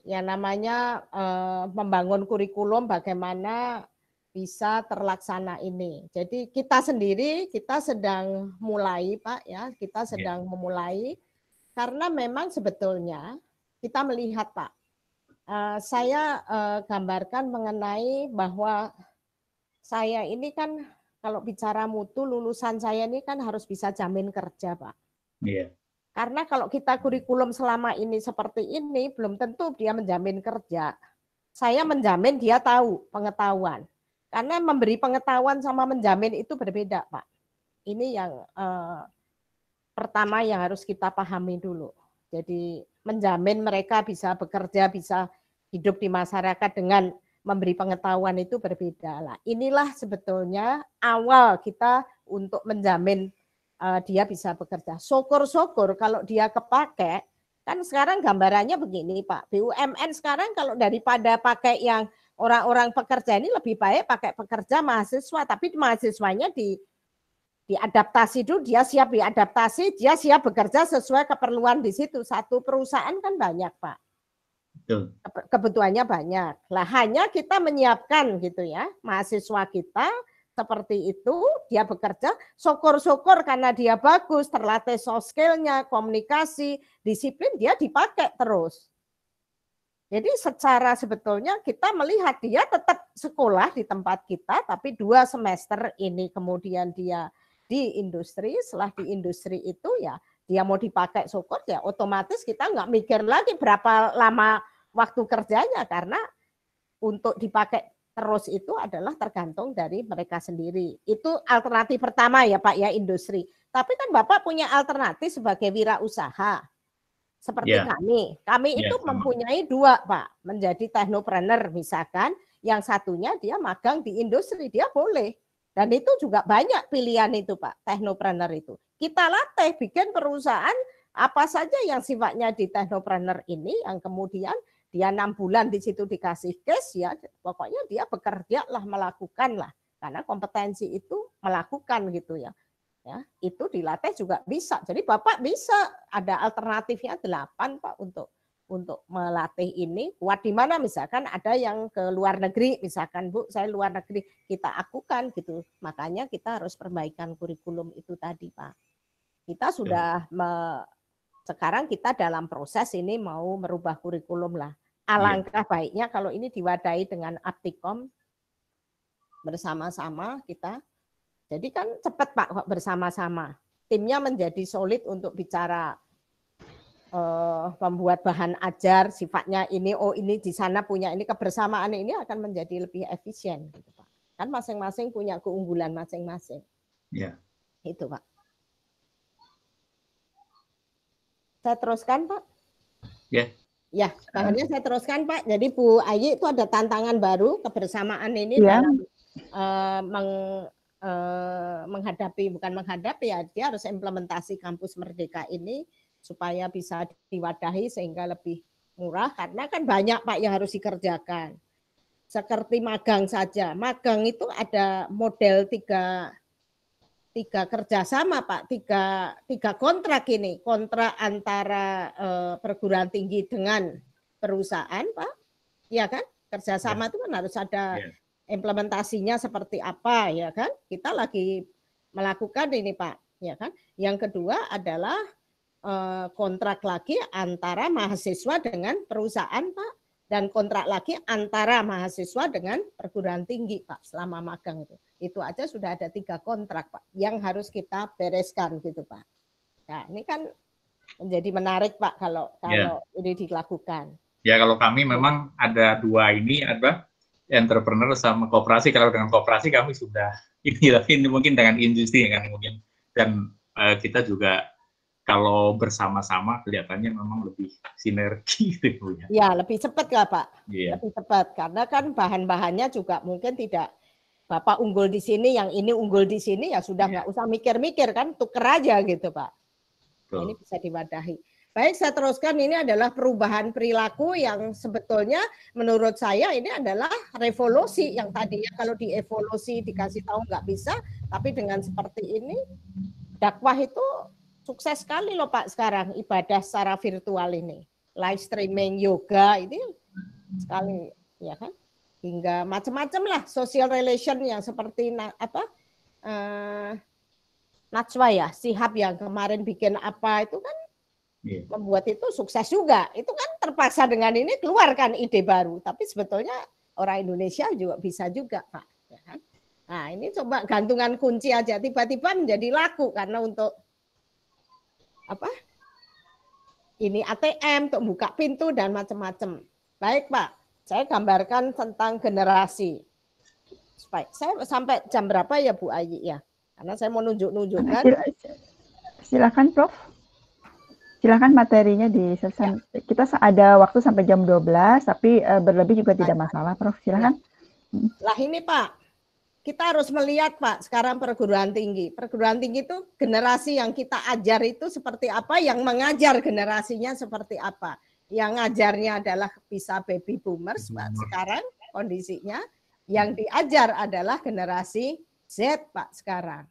C: yang namanya membangun kurikulum bagaimana bisa terlaksana ini. Jadi kita sendiri kita sedang mulai Pak ya, kita sedang memulai karena memang sebetulnya kita melihat Pak, saya gambarkan mengenai bahwa saya ini kan kalau bicara mutu lulusan saya ini kan harus bisa jamin kerja Pak.
E: Iya.
C: Karena kalau kita kurikulum selama ini seperti ini, belum tentu dia menjamin kerja. Saya menjamin dia tahu pengetahuan. Karena memberi pengetahuan sama menjamin itu berbeda, Pak. Ini yang pertama yang harus kita pahami dulu. Jadi menjamin mereka bisa bekerja, bisa hidup di masyarakat dengan memberi pengetahuan itu berbeda. Lah, inilah sebetulnya awal kita untuk menjamin dia bisa bekerja. Syukur-syukur kalau dia kepake, kan sekarang gambarannya begini Pak, BUMN sekarang kalau daripada pakai yang orang-orang pekerja ini lebih baik pakai pekerja mahasiswa, tapi mahasiswanya diadaptasi dulu, dia siap diadaptasi, dia siap bekerja sesuai keperluan di situ. Satu perusahaan kan banyak Pak.
E: Betul.
C: Kebutuhannya banyak. Lah hanya kita menyiapkan gitu ya, mahasiswa kita seperti itu, dia bekerja, syukur-syukur karena dia bagus, terlatih soft skill-nya, komunikasi, disiplin, dia dipakai terus. Jadi secara sebetulnya kita melihat dia tetap sekolah di tempat kita, tapi 2 semester ini kemudian dia di industri, setelah di industri itu ya dia mau dipakai syukur, ya otomatis kita nggak mikir lagi berapa lama waktu kerjanya, karena untuk dipakai terus itu adalah tergantung dari mereka sendiri. Itu alternatif pertama ya Pak ya, industri. Tapi kan Bapak punya alternatif sebagai wirausaha. Seperti kami. Kami itu mempunyai 2 Pak. Menjadi teknopreneur misalkan. Yang satunya dia magang di industri. Dia boleh. Dan itu juga banyak pilihan itu Pak. Teknopreneur itu. Kita latih bikin perusahaan apa saja yang sifatnya di teknopreneur ini. Yang kemudian dia 6 bulan di situ dikasih case ya, pokoknya dia bekerja lah, melakukan lah, karena kompetensi itu melakukan gitu ya. Ya, itu dilatih juga bisa. Jadi Bapak bisa ada alternatifnya 8 Pak untuk melatih ini. Kuat di mana misalkan ada yang ke luar negeri, misalkan Bu, saya luar negeri, kita akukan gitu. Makanya kita harus perbaikan kurikulum itu tadi Pak. Kita sudah sekarang kita dalam proses ini mau merubah kurikulum lah. Alangkah baiknya kalau ini diwadahi dengan Aptikom bersama-sama kita. Jadi kan cepat Pak bersama-sama. Timnya menjadi solid untuk bicara membuat bahan ajar sifatnya ini, ini di sana punya ini, kebersamaan ini akan menjadi lebih efisien gitu Pak. Kan masing-masing punya keunggulan masing-masing.
E: Ya.
C: Itu Pak. Saya teruskan Pak.
E: Ya.
C: Ya, bahannya saya teruskan Pak. Jadi Bu Ayi itu ada tantangan baru kebersamaan ini dalam menghadapi ya, dia harus implementasi kampus Merdeka ini supaya bisa diwadahi sehingga lebih murah, karena kan banyak Pak yang harus dikerjakan. Seperti magang saja. Magang itu ada model tiga kerjasama Pak, tiga kontrak ini, kontrak antara perguruan tinggi dengan perusahaan Pak, ya kan, kerjasama itu kan harus ada implementasinya seperti apa ya kan, kita lagi melakukan ini Pak, ya kan. Yang kedua adalah kontrak lagi antara mahasiswa dengan perusahaan Pak, dan kontrak lagi antara mahasiswa dengan perguruan tinggi Pak selama magang itu. Itu aja sudah ada 3 kontrak Pak yang harus kita bereskan gitu Pak. Nah ini kan menjadi menarik Pak kalau ini dilakukan.
E: Ya kalau kami memang ada 2 ini, ada entrepreneur sama koperasi. Kalau dengan koperasi kami sudah ini, tapi ini mungkin dengan industri kan mungkin, dan kita juga kalau bersama-sama kelihatannya memang lebih sinergi gitu ya.
C: Ya, lebih cepat ya Pak.
E: Iya.
C: Lebih cepat karena kan bahan-bahannya juga mungkin tidak Bapak unggul di sini, yang ini unggul di sini, ya sudah nggak usah mikir-mikir kan, tuker aja gitu Pak. Nah, ini bisa diwadahi. Baik, saya teruskan, ini adalah perubahan perilaku yang sebetulnya menurut saya ini adalah revolusi yang tadinya kalau dievolusi dikasih tahu nggak bisa, tapi dengan seperti ini dakwah itu sukses sekali loh Pak sekarang, ibadah secara virtual ini. Live streaming yoga ini sekali ya kan, hingga macam-macam lah social relation yang seperti Najwa ya, Shihab yang kemarin bikin apa itu kan membuat itu sukses juga. Itu kan terpaksa dengan ini keluarkan ide baru, tapi sebetulnya orang Indonesia juga bisa juga Pak. Ya kan? Nah ini coba gantungan kunci aja tiba-tiba menjadi laku karena untuk apa? Ini ATM untuk buka pintu dan macam-macam. Baik Pak, saya gambarkan tentang generasi. Saya sampai jam berapa ya Bu Ayi ya? Karena saya mau nunjuk-nunjukkan.
A: Silakan Prof. Silakan materinya diselesaikan. Ya. Kita ada waktu sampai jam 12, tapi berlebih juga tidak masalah Prof. Silakan. Ya.
C: Lah ini Pak, kita harus melihat Pak, sekarang perguruan tinggi. Perguruan tinggi itu generasi yang kita ajar itu seperti apa, yang mengajar generasinya seperti apa. Yang ngajarnya adalah bisa baby boomers Pak sekarang kondisinya. Yang diajar adalah generasi Z Pak sekarang.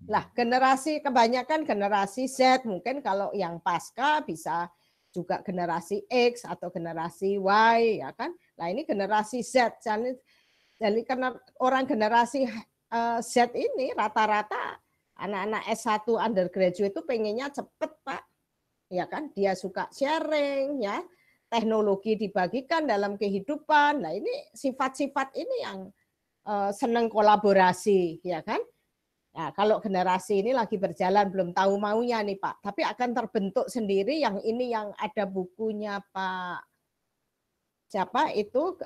C: Lah generasi kebanyakan generasi Z, mungkin kalau yang pasca bisa juga generasi X atau generasi Y ya kan. Nah ini generasi Z. Jadi karena orang generasi Z ini rata-rata anak-anak S1 undergraduate itu pengennya cepet Pak. Ya kan, dia suka sharing ya. Teknologi dibagikan dalam kehidupan. Nah ini sifat-sifat ini yang senang kolaborasi ya kan. Nah, kalau generasi ini lagi berjalan belum tahu maunya nih Pak, tapi akan terbentuk sendiri yang ini yang ada bukunya Pak siapa itu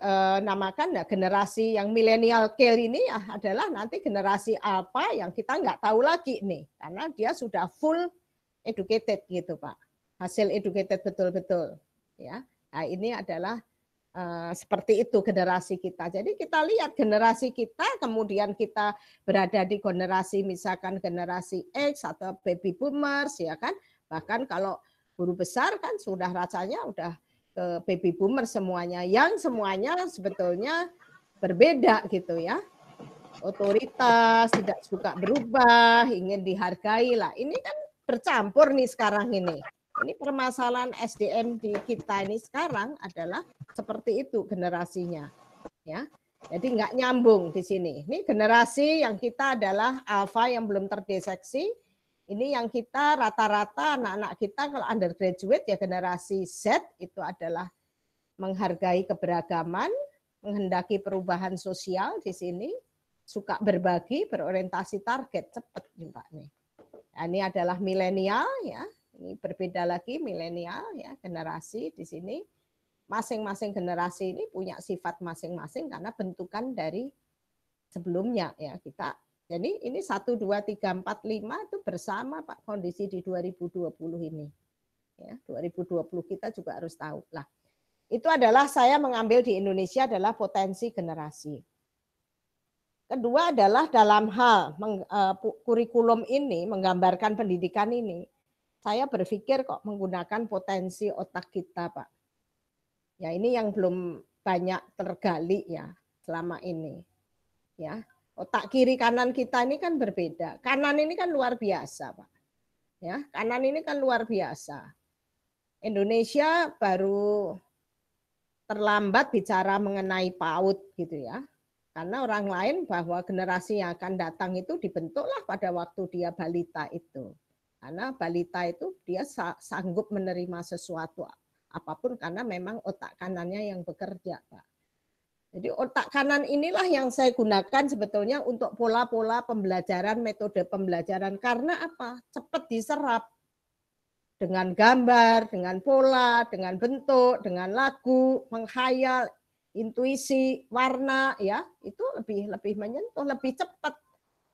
C: namakan generasi yang milenial kill ini adalah nanti generasi alpha yang kita nggak tahu lagi nih karena dia sudah full educated gitu Pak, hasil educated betul-betul ya. Nah, ini adalah seperti itu generasi kita. Jadi kita lihat generasi kita, kemudian kita berada di generasi misalkan generasi X atau baby boomers ya kan. Bahkan kalau guru besar kan sudah rasanya udah ke baby boomers semuanya, yang semuanya sebetulnya berbeda gitu ya. Otoritas, tidak suka berubah, ingin dihargai lah. Ini kan bercampur nih sekarang ini. Ini permasalahan SDM di kita ini sekarang adalah seperti itu generasinya, ya. Jadi nggak nyambung di sini. Ini generasi yang kita adalah alpha yang belum terdeteksi. Ini yang kita rata-rata anak-anak kita kalau undergraduate ya generasi Z itu adalah menghargai keberagaman, menghendaki perubahan sosial di sini, suka berbagi, berorientasi target, cepat nih Pak nih. Nah, ini adalah milenial ya. Ini berbeda lagi milenial ya, generasi di sini. Masing-masing generasi ini punya sifat masing-masing karena bentukan dari sebelumnya ya kita. Jadi ini 1 2 3 4 5 itu bersama Pak kondisi di 2020 ini. Ya, 2020 kita juga harus tahu. Lah, itu adalah saya mengambil di Indonesia adalah potensi generasi. Kedua adalah dalam hal kurikulum ini menggambarkan pendidikan ini. Saya berpikir kok menggunakan potensi otak kita, Pak. Ya ini yang belum banyak tergali ya selama ini. Ya, otak kiri kanan kita ini kan berbeda. Kanan ini kan luar biasa, Pak. Ya, kanan ini kan luar biasa. Indonesia baru terlambat bicara mengenai PAUD gitu ya. Karena orang lain bahwa generasi yang akan datang itu dibentuklah pada waktu dia balita itu. Karena balita itu dia sanggup menerima sesuatu apapun karena memang otak kanannya yang bekerja, Pak. Jadi otak kanan inilah yang saya gunakan sebetulnya untuk pola-pola pembelajaran, metode pembelajaran. Karena apa? Cepat diserap. Dengan gambar, dengan pola, dengan bentuk, dengan lagu, menghayal, intuisi, warna, ya itu lebih menyentuh, lebih cepat.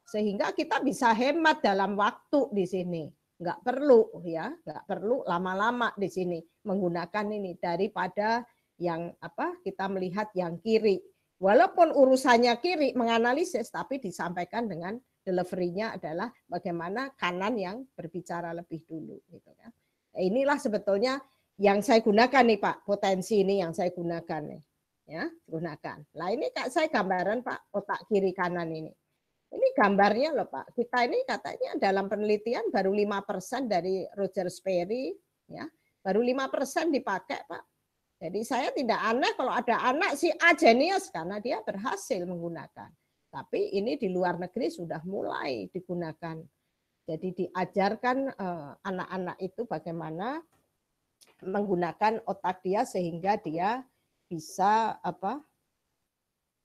C: Sehingga kita bisa hemat dalam waktu di sini. nggak perlu ya, nggak perlu lama-lama di sini menggunakan ini daripada yang kita melihat yang kiri. Walaupun urusannya kiri menganalisis, tapi disampaikan dengan delivery-nya adalah bagaimana kanan yang berbicara lebih dulu gitu kan. Inilah sebetulnya yang saya gunakan nih Pak, potensi ini yang saya gunakan nih. Ya, gunakan. Nah, ini Kak saya gambaran Pak, otak kiri kanan ini. Ini gambarnya loh Pak. Kita ini katanya dalam penelitian baru 5% dari Roger Sperry ya. Baru 5% dipakai Pak. Jadi saya tidak aneh kalau ada anak si A jenius karena dia berhasil menggunakan. Tapi ini di luar negeri sudah mulai digunakan. Jadi diajarkan anak-anak itu bagaimana menggunakan otak dia sehingga dia bisa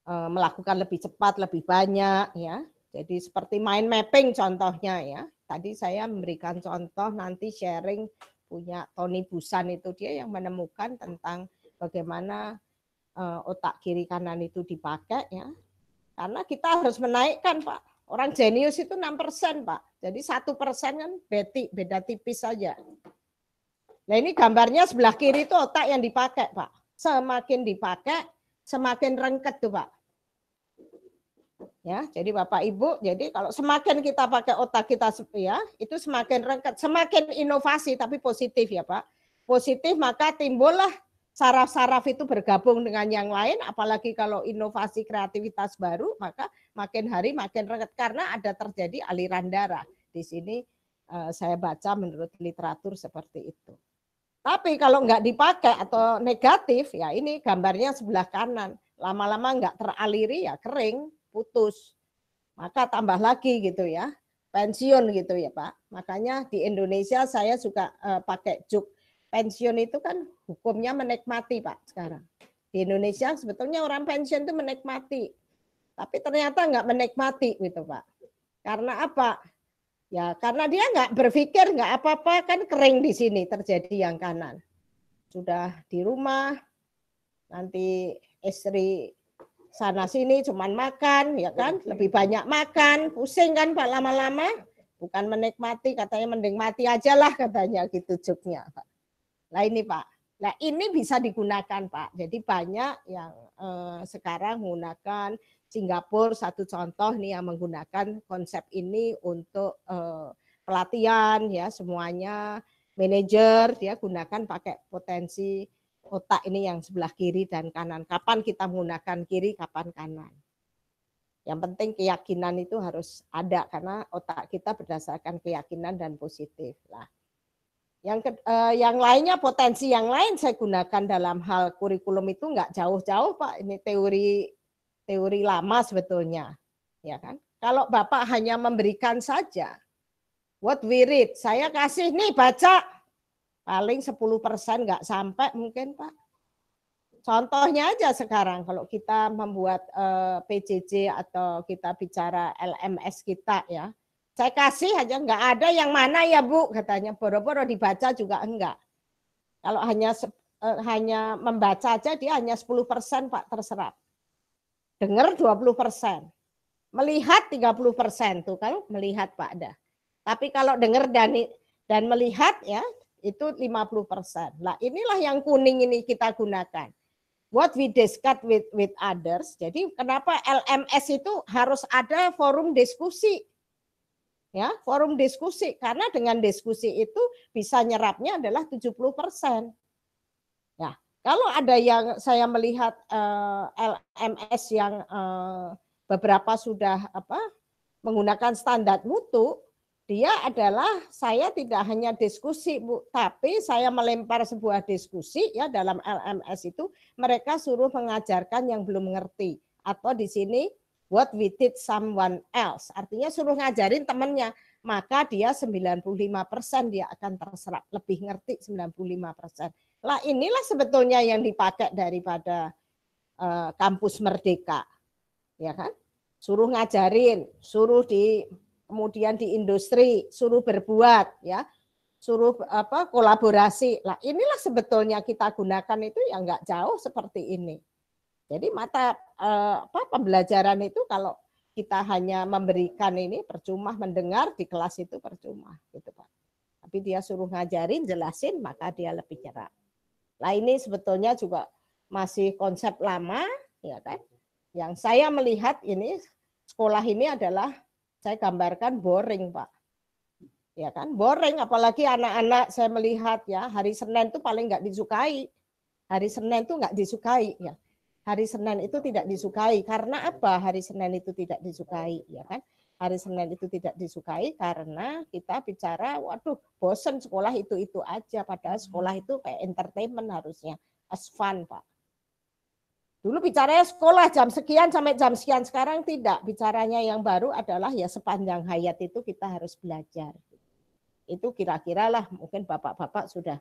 C: melakukan lebih cepat, lebih banyak ya. Jadi seperti mind mapping contohnya ya. Tadi saya memberikan contoh nanti sharing punya Tony Busan itu dia yang menemukan tentang bagaimana otak kiri kanan itu dipakai ya. Karena kita harus menaikkan Pak. Orang jenius itu 6% Pak. Jadi 1% kan beda tipis saja. Nah ini gambarnya sebelah kiri itu otak yang dipakai Pak. Semakin dipakai semakin rengket tuh Pak. Ya, jadi Bapak Ibu, jadi kalau semakin kita pakai otak kita ya, itu semakin rengket, semakin inovasi tapi positif ya Pak. Positif maka timbullah saraf-saraf itu bergabung dengan yang lain, apalagi kalau inovasi kreativitas baru, maka makin hari makin rengket karena ada terjadi aliran darah. Di sini saya baca menurut literatur seperti itu. Tapi kalau nggak dipakai atau negatif, ya ini gambarnya sebelah kanan. Lama-lama nggak teraliri ya kering, putus. Maka tambah lagi gitu ya, pensiun gitu ya Pak. Makanya di Indonesia saya suka pakai juk. Pensiun itu kan hukumnya menikmati Pak sekarang. Di Indonesia sebetulnya orang pensiun itu menikmati. Tapi ternyata nggak menikmati gitu Pak. Karena apa? Ya karena dia nggak berpikir nggak apa-apa kan kering di sini terjadi yang kanan. Sudah di rumah, nanti istri sana sini cuman makan ya kan, lebih banyak makan, pusing kan Pak lama-lama, bukan menikmati, katanya mending mati aja lah katanya gitu joknya Pak. Nah ini Pak, nah ini bisa digunakan Pak, jadi banyak yang sekarang menggunakan Singapura satu contoh nih yang menggunakan konsep ini untuk pelatihan ya semuanya, manajer dia gunakan pakai potensi otak ini yang sebelah kiri dan kanan. Kapan kita menggunakan kiri, kapan kanan. Yang penting keyakinan itu harus ada karena otak kita berdasarkan keyakinan dan positif. Nah, yang lainnya potensi yang lain saya gunakan dalam hal kurikulum itu nggak jauh-jauh Pak. Ini teori lama sebetulnya, ya kan? Kalau Bapak hanya memberikan saja, what we read, saya kasih nih baca. Paling 10% nggak sampai mungkin Pak. Contohnya aja sekarang kalau kita membuat PJJ atau kita bicara LMS kita ya. Saya kasih aja nggak ada yang mana ya Bu katanya. Boro-boro dibaca juga enggak. Kalau hanya membaca aja dia hanya 10% Pak terserap. Dengar 20%. Melihat 30% tuh kalau melihat Pak ada. Tapi kalau dengar dan melihat ya itu 50%. Nah inilah yang kuning ini kita gunakan. What we discuss with others. Jadi kenapa LMS itu harus ada forum diskusi. Ya, forum diskusi. Karena dengan diskusi itu bisa nyerapnya adalah 70%. Ya, kalau ada yang saya melihat LMS yang beberapa sudah menggunakan standar mutu, dia adalah saya tidak hanya diskusi Bu, tapi saya melempar sebuah diskusi ya dalam LMS itu mereka suruh mengajarkan yang belum mengerti atau di sini what we teach someone else artinya suruh ngajarin temannya maka dia 95% dia akan terserap lebih ngerti 95%. Lah inilah sebetulnya yang dipakai daripada kampus Merdeka ya kan suruh ngajarin suruh kemudian di industri suruh berbuat ya suruh kolaborasi lah inilah sebetulnya kita gunakan itu yang nggak jauh seperti ini jadi pembelajaran itu kalau kita hanya memberikan ini percuma mendengar di kelas itu percuma gitu Pak Tapi dia suruh ngajarin, jelasin, maka dia lebih nyerap. Nah ini sebetulnya juga masih konsep lama, ya kan? Yang saya melihat ini sekolah ini adalah saya gambarkan boring, Pak. Ya kan, boring. Apalagi anak-anak saya melihat ya hari Senin itu paling nggak disukai. Hari Senin itu nggak disukai ya. Hari Senin itu tidak disukai karena apa? Hari Senin itu tidak disukai, ya kan? Hari Senin itu tidak disukai karena kita bicara, waduh, bosen sekolah itu aja. Padahal sekolah itu kayak entertainment harusnya, as fun, Pak. Dulu bicaranya sekolah jam sekian sampai jam sekian, sekarang tidak. Bicaranya yang baru adalah ya sepanjang hayat itu kita harus belajar. Itu kira-kira lah mungkin bapak-bapak sudah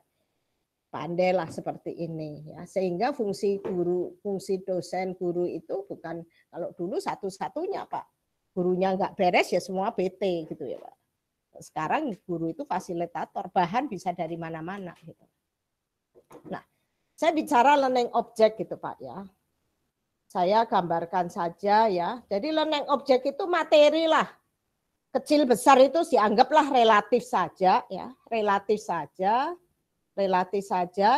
C: pandai lah seperti ini ya, sehingga fungsi guru, fungsi dosen guru itu bukan kalau dulu satu-satunya Pak, gurunya nggak beres ya semua BT gitu ya Pak. Sekarang guru itu fasilitator, bahan bisa dari mana-mana gitu. Nah, saya bicara learning object gitu Pak ya. Saya gambarkan saja ya. Jadi learning object itu materi lah. Kecil besar itu dianggaplah relatif saja ya, relatif saja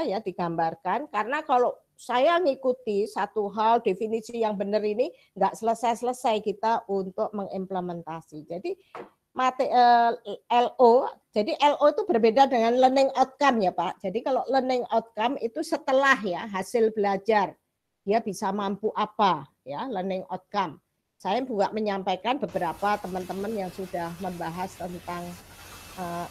C: ya digambarkan, karena kalau saya ngikuti satu hal definisi yang benar ini nggak selesai kita untuk mengimplementasi. Jadi LO, jadi LO itu berbeda dengan learning outcome ya Pak. Jadi kalau learning outcome itu setelah ya hasil belajar dia bisa mampu apa ya, learning outcome. Saya juga menyampaikan beberapa teman-teman yang sudah membahas tentang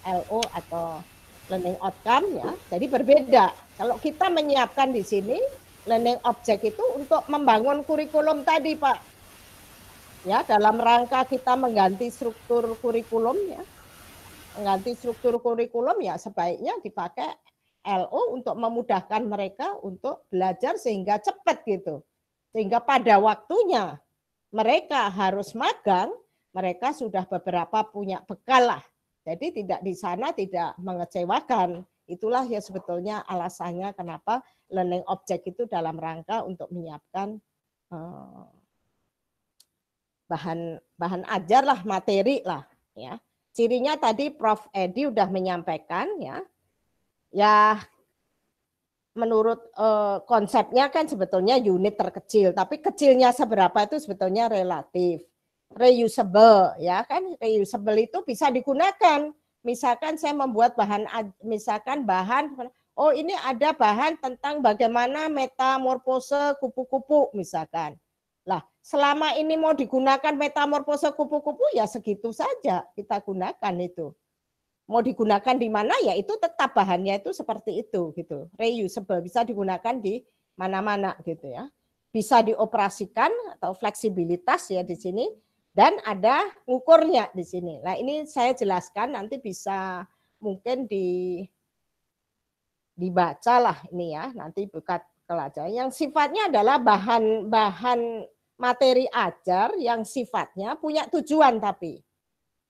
C: LO atau learning outcome ya. Jadi berbeda. Kalau kita menyiapkan di sini learning object itu untuk membangun kurikulum tadi, Pak. Ya, dalam rangka kita mengganti struktur kurikulum ya. Mengganti struktur kurikulum ya sebaiknya dipakai LO untuk memudahkan mereka untuk belajar sehingga cepat gitu. Sehingga pada waktunya mereka harus magang, mereka sudah beberapa punya bekal lah. Jadi tidak di sana tidak mengecewakan. Itulah ya sebetulnya alasannya kenapa learning object itu dalam rangka untuk menyiapkan bahan ajar lah, materi lah ya. Cirinya tadi Prof Edi udah menyampaikan ya. Ya menurut konsepnya kan sebetulnya unit terkecil, tapi kecilnya seberapa itu sebetulnya relatif. Reusable ya kan, reusable itu bisa digunakan. Misalkan saya membuat misalkan bahan, oh ini ada bahan tentang bagaimana metamorfose kupu-kupu misalkan. Lah, selama ini mau digunakan metamorfose kupu-kupu ya segitu saja kita gunakan itu. Mau digunakan di mana ya itu tetap bahannya itu seperti itu gitu. Reusable bisa digunakan di mana-mana gitu ya. Bisa dioperasikan atau fleksibilitas ya di sini. Dan ada ukurnya di sini. Nah ini saya jelaskan nanti bisa mungkin dibaca lah ini ya. Nanti buka pelajaran. Yang sifatnya adalah bahan materi ajar yang sifatnya punya tujuan tapi.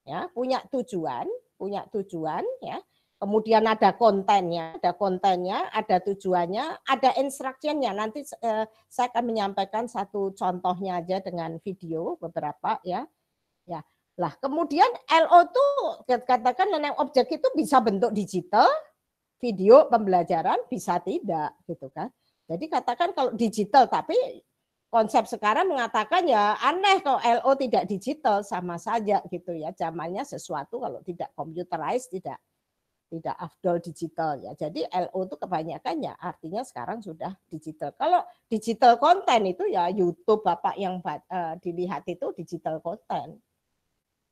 C: Ya, punya tujuan ya. Kemudian ada kontennya, ada tujuannya, ada instructionnya. Nanti saya akan menyampaikan satu contohnya aja dengan video beberapa ya. Ya, lah kemudian LO itu katakan learning object itu bisa bentuk digital, video pembelajaran bisa tidak gitu kan. Jadi katakan kalau digital tapi konsep sekarang mengatakan ya aneh kalau LO tidak digital sama saja gitu ya. Zamannya sesuatu kalau tidak computerized tidak afdol digital ya. Jadi LO itu kebanyakan ya artinya sekarang sudah digital. Kalau digital konten itu ya YouTube Bapak yang dilihat itu digital konten.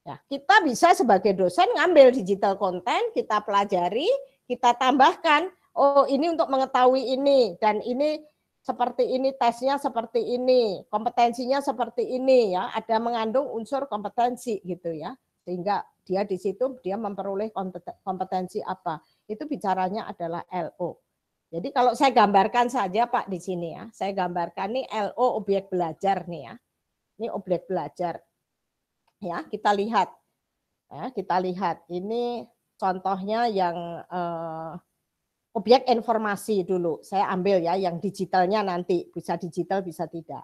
C: Ya, kita bisa sebagai dosen ngambil digital konten, kita pelajari, kita tambahkan, oh ini untuk mengetahui ini dan ini seperti ini, tesnya seperti ini, kompetensinya seperti ini ya, ada mengandung unsur kompetensi gitu ya. Sehingga dia di situ dia memperoleh kompetensi apa. Itu bicaranya adalah LO. Jadi kalau saya gambarkan saja Pak di sini ya. Saya gambarkan nih LO objek belajar nih ya. Ini objek belajar. Ya, kita lihat. Ya, kita lihat. Ini contohnya yang objek informasi dulu. Saya ambil ya yang digitalnya nanti. Bisa digital bisa tidak.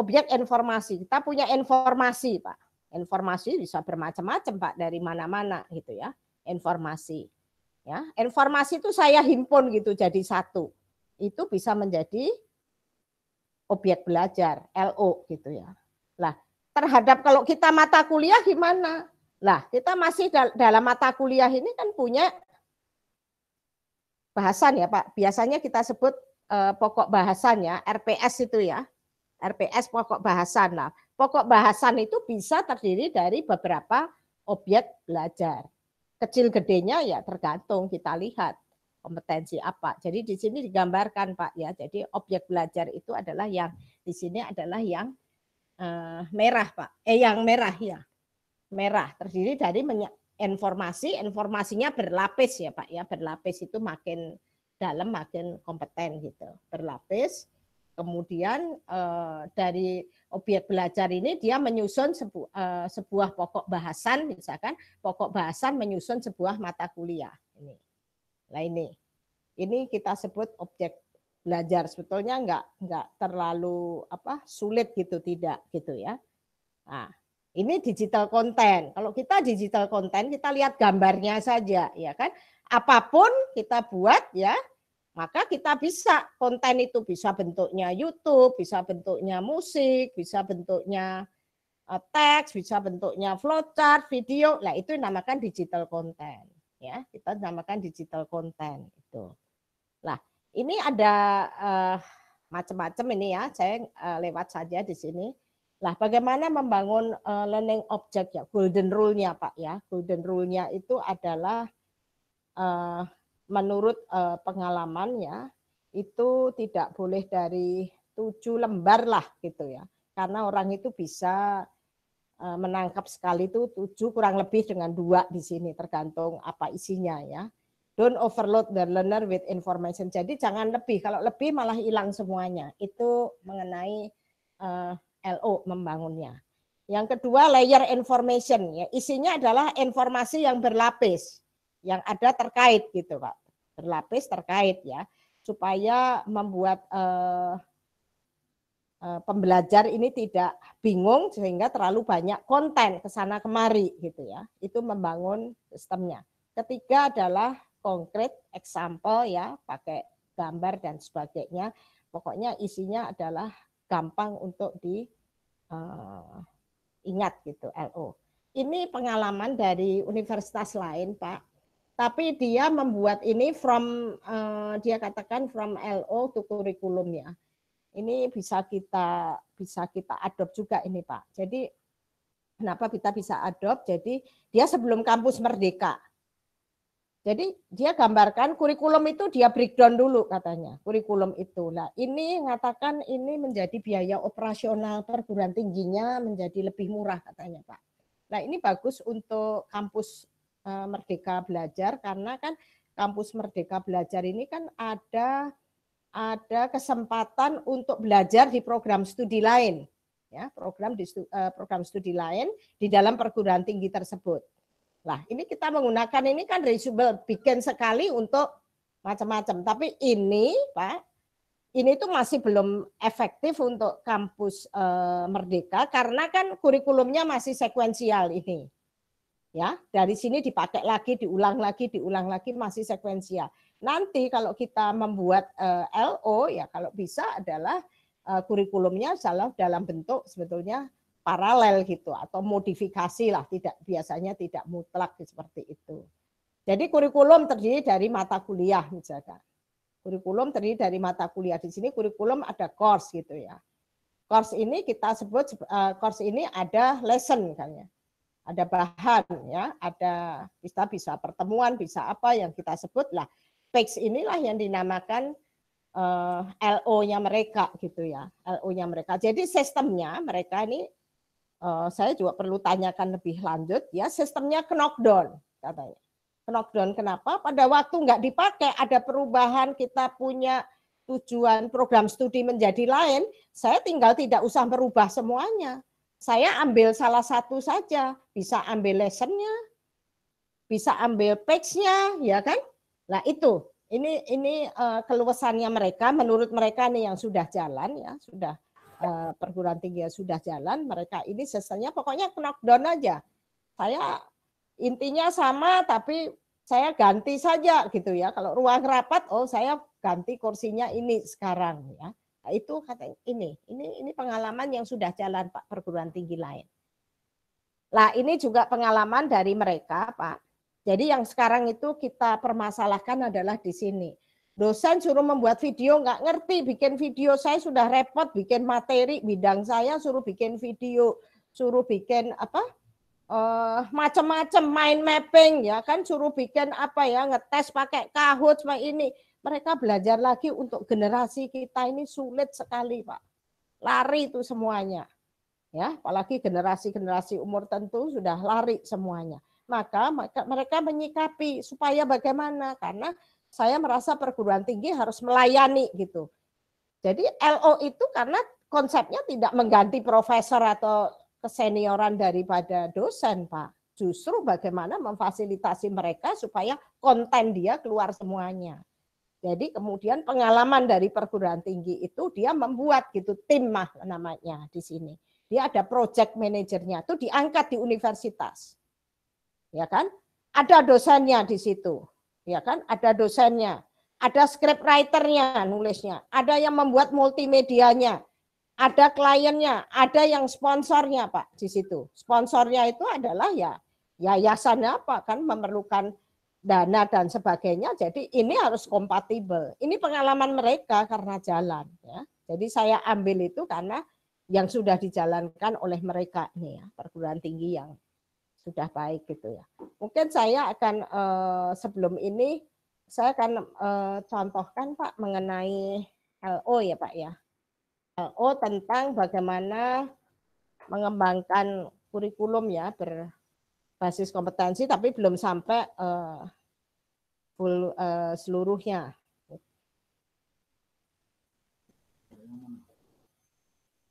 C: Objek informasi. Kita punya informasi Pak. Informasi bisa bermacam-macam Pak, dari mana-mana gitu ya, informasi. Ya, informasi itu saya himpun gitu jadi satu. Itu bisa menjadi objek belajar, LO gitu ya. Lah, terhadap kalau kita mata kuliah gimana? Lah, kita masih dalam mata kuliah ini kan punya bahasan ya Pak. Biasanya kita sebut pokok bahasannya, RPS itu ya. RPS pokok bahasan. Nah, pokok bahasan itu bisa terdiri dari beberapa objek belajar. Kecil gedenya ya tergantung kita lihat kompetensi apa. Jadi di sini digambarkan Pak ya. Jadi objek belajar itu adalah yang di sini adalah yang merah Pak. Yang merah ya. Merah terdiri dari informasi, informasinya berlapis ya Pak ya. Berlapis itu makin dalam makin kompeten gitu. Berlapis. Kemudian dari objek belajar ini dia menyusun sebuah pokok bahasan, misalkan pokok bahasan menyusun sebuah mata kuliah. Nah ini kita sebut objek belajar. Sebetulnya nggak terlalu sulit gitu, tidak gitu ya. Nah ini digital content. Kalau kita digital content kita lihat gambarnya saja ya kan. Apapun kita buat ya. Maka kita bisa, konten itu bisa bentuknya YouTube, bisa bentuknya musik, bisa bentuknya teks, bisa bentuknya flowchart, video. Nah, itu dinamakan digital content, ya. Kita namakan digital content itu. Nah, ini ada macam-macam ini ya. Saya lewat saja di sini. Lah, bagaimana membangun learning object ya? Golden rule-nya, Pak ya. Golden rule-nya itu adalah menurut pengalaman ya, itu tidak boleh dari 7 lembar lah gitu ya. Karena orang itu bisa menangkap sekali itu 7 kurang lebih dengan 2 di sini tergantung apa isinya ya. Don't overload the learner with information. Jadi jangan lebih, kalau lebih malah hilang semuanya. Itu mengenai LO membangunnya. Yang kedua layer information ya, isinya adalah informasi yang berlapis. Yang ada terkait gitu Pak, berlapis terkait ya, supaya membuat pembelajar ini tidak bingung sehingga terlalu banyak konten kesana kemari gitu ya. Itu membangun sistemnya. Ketiga adalah konkret example ya, pakai gambar dan sebagainya. Pokoknya isinya adalah gampang untuk diingat gitu LO. Ini pengalaman dari universitas lain Pak. Tapi dia membuat ini dia katakan from LO to kurikulum ya. Ini bisa kita adopt juga ini Pak. Jadi kenapa kita bisa adopt? Jadi dia sebelum kampus Merdeka. Jadi dia gambarkan kurikulum itu dia breakdown dulu katanya. Kurikulum itu. Nah ini mengatakan ini menjadi biaya operasional perguruan tingginya menjadi lebih murah katanya Pak. Nah ini bagus untuk kampus Merdeka Belajar karena kan kampus Merdeka Belajar ini kan ada kesempatan untuk belajar di program studi lain ya, program studi lain di dalam perguruan tinggi tersebut. Nah, ini kita menggunakan ini kan reusable, bikin sekali untuk macam-macam. Tapi ini Pak, ini tuh masih belum efektif untuk kampus Merdeka karena kan kurikulumnya masih sekuensial ini. Ya, dari sini dipakai lagi, diulang lagi masih sekuensial. Nanti kalau kita membuat LO ya kalau bisa adalah kurikulumnya dalam bentuk sebetulnya paralel gitu atau modifikasi lah, biasanya tidak mutlak seperti itu. Jadi kurikulum terdiri dari mata kuliah misalkan. Kurikulum terdiri dari mata kuliah. Di sini kurikulum ada course gitu ya. Course ini kita sebut course ini ada lesson kan ya. Ada bahan ya, ada bisa pertemuan, bisa apa yang kita sebut lah. Teks inilah yang dinamakan LO-nya mereka gitu ya, LO-nya mereka. Jadi sistemnya mereka ini saya juga perlu tanyakan lebih lanjut ya, sistemnya knockdown katanya. Knockdown kenapa? Pada waktu nggak dipakai ada perubahan, kita punya tujuan program studi menjadi lain, saya tinggal tidak usah merubah semuanya. Saya ambil salah satu saja, bisa ambil lessonnya, bisa ambil page-nya, ya kan? Nah itu, ini keluasannya mereka, menurut mereka nih yang sudah jalan ya, sudah perguruan tinggi sudah jalan, mereka ini sistemnya pokoknya knockdown aja. Saya intinya sama, tapi saya ganti saja gitu ya. Kalau ruang rapat, oh saya ganti kursinya ini sekarang ya. Nah, itu katanya ini pengalaman yang sudah jalan Pak perguruan tinggi lain. Nah, ini juga pengalaman dari mereka, Pak. Jadi yang sekarang itu kita permasalahkan adalah di sini. Dosen suruh membuat video, nggak ngerti bikin video. Saya sudah repot bikin materi, bidang saya suruh bikin video, suruh bikin apa? Macam-macam mind mapping ya kan, suruh bikin apa ya, ngetes pakai Kahoot seperti ini. Mereka belajar lagi untuk generasi kita ini sulit sekali, Pak. Lari itu semuanya. Ya, apalagi generasi-generasi umur tentu sudah lari semuanya. Maka mereka menyikapi supaya bagaimana? Karena saya merasa perguruan tinggi harus melayani gitu. Jadi LO itu karena konsepnya tidak mengganti profesor atau kesenioran daripada dosen, Pak. Justru bagaimana memfasilitasi mereka supaya konten dia keluar semuanya. Jadi kemudian pengalaman dari perguruan tinggi itu dia membuat gitu tim namanya di sini. Dia ada project manajernya tuh diangkat di universitas. Ya kan? Ada dosennya di situ. Ya kan? Ada dosennya. Ada script writernya nulisnya. Ada yang membuat multimedianya. Ada kliennya, ada yang sponsornya Pak di situ. Sponsornya itu adalah ya yayasan apa kan memerlukan dana dan sebagainya. Jadi ini harus kompatibel. Ini pengalaman mereka karena jalan. Ya. Jadi saya ambil itu karena yang sudah dijalankan oleh mereka nih ya, perguruan tinggi yang sudah baik gitu ya. Mungkin saya akan sebelum ini saya akan contohkan Pak mengenai LO ya Pak ya. LO tentang bagaimana mengembangkan kurikulum ya berbasis kompetensi, tapi belum sampai full seluruhnya.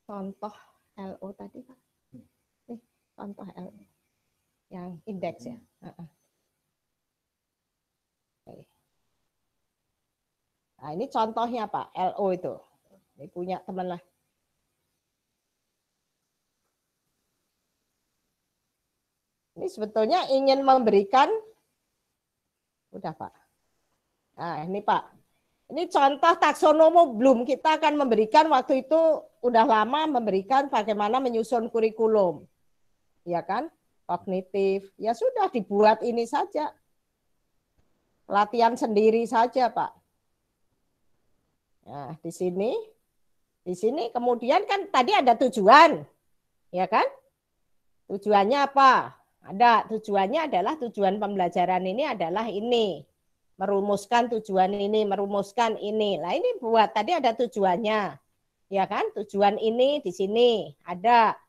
C: Contoh LO tadi Pak. Contoh LO yang indeks ya. Nah ini contohnya Pak LO itu. Ini punya teman lah. Ini sebetulnya ingin memberikan, udah Pak. Nah ini Pak, ini contoh taksonomo belum kita akan memberikan waktu itu udah lama memberikan bagaimana menyusun kurikulum, ya kan? Kognitif, ya sudah dibuat ini saja, latihan sendiri saja Pak. Nah di sini kemudian kan tadi ada tujuan, ya kan? Tujuannya apa? Ada tujuannya adalah tujuan pembelajaran ini adalah ini. Merumuskan tujuan ini, merumuskan ini. Nah, ini buat tadi ada tujuannya. Ya kan? Tujuan ini di sini ada.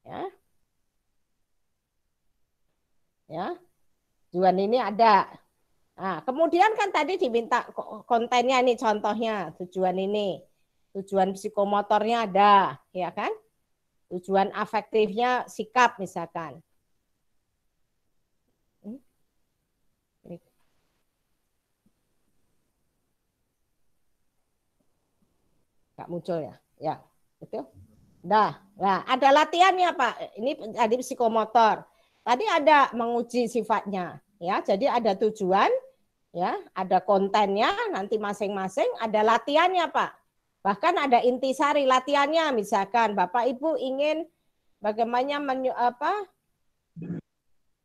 C: Ya. Ya. Tujuan ini ada. Nah, kemudian kan tadi diminta kontennya ini contohnya, tujuan ini. Tujuan psikomotornya ada, ya kan? Tujuan afektifnya sikap misalkan. Nggak muncul ya? Ya, betul. Nah, ada latihannya Pak. Ini tadi psikomotor. Tadi ada menguji sifatnya, ya. Jadi ada tujuan, ya, ada kontennya. Nanti masing-masing ada latihannya Pak. Bahkan ada intisari latihannya, misalkan Bapak Ibu ingin bagaimana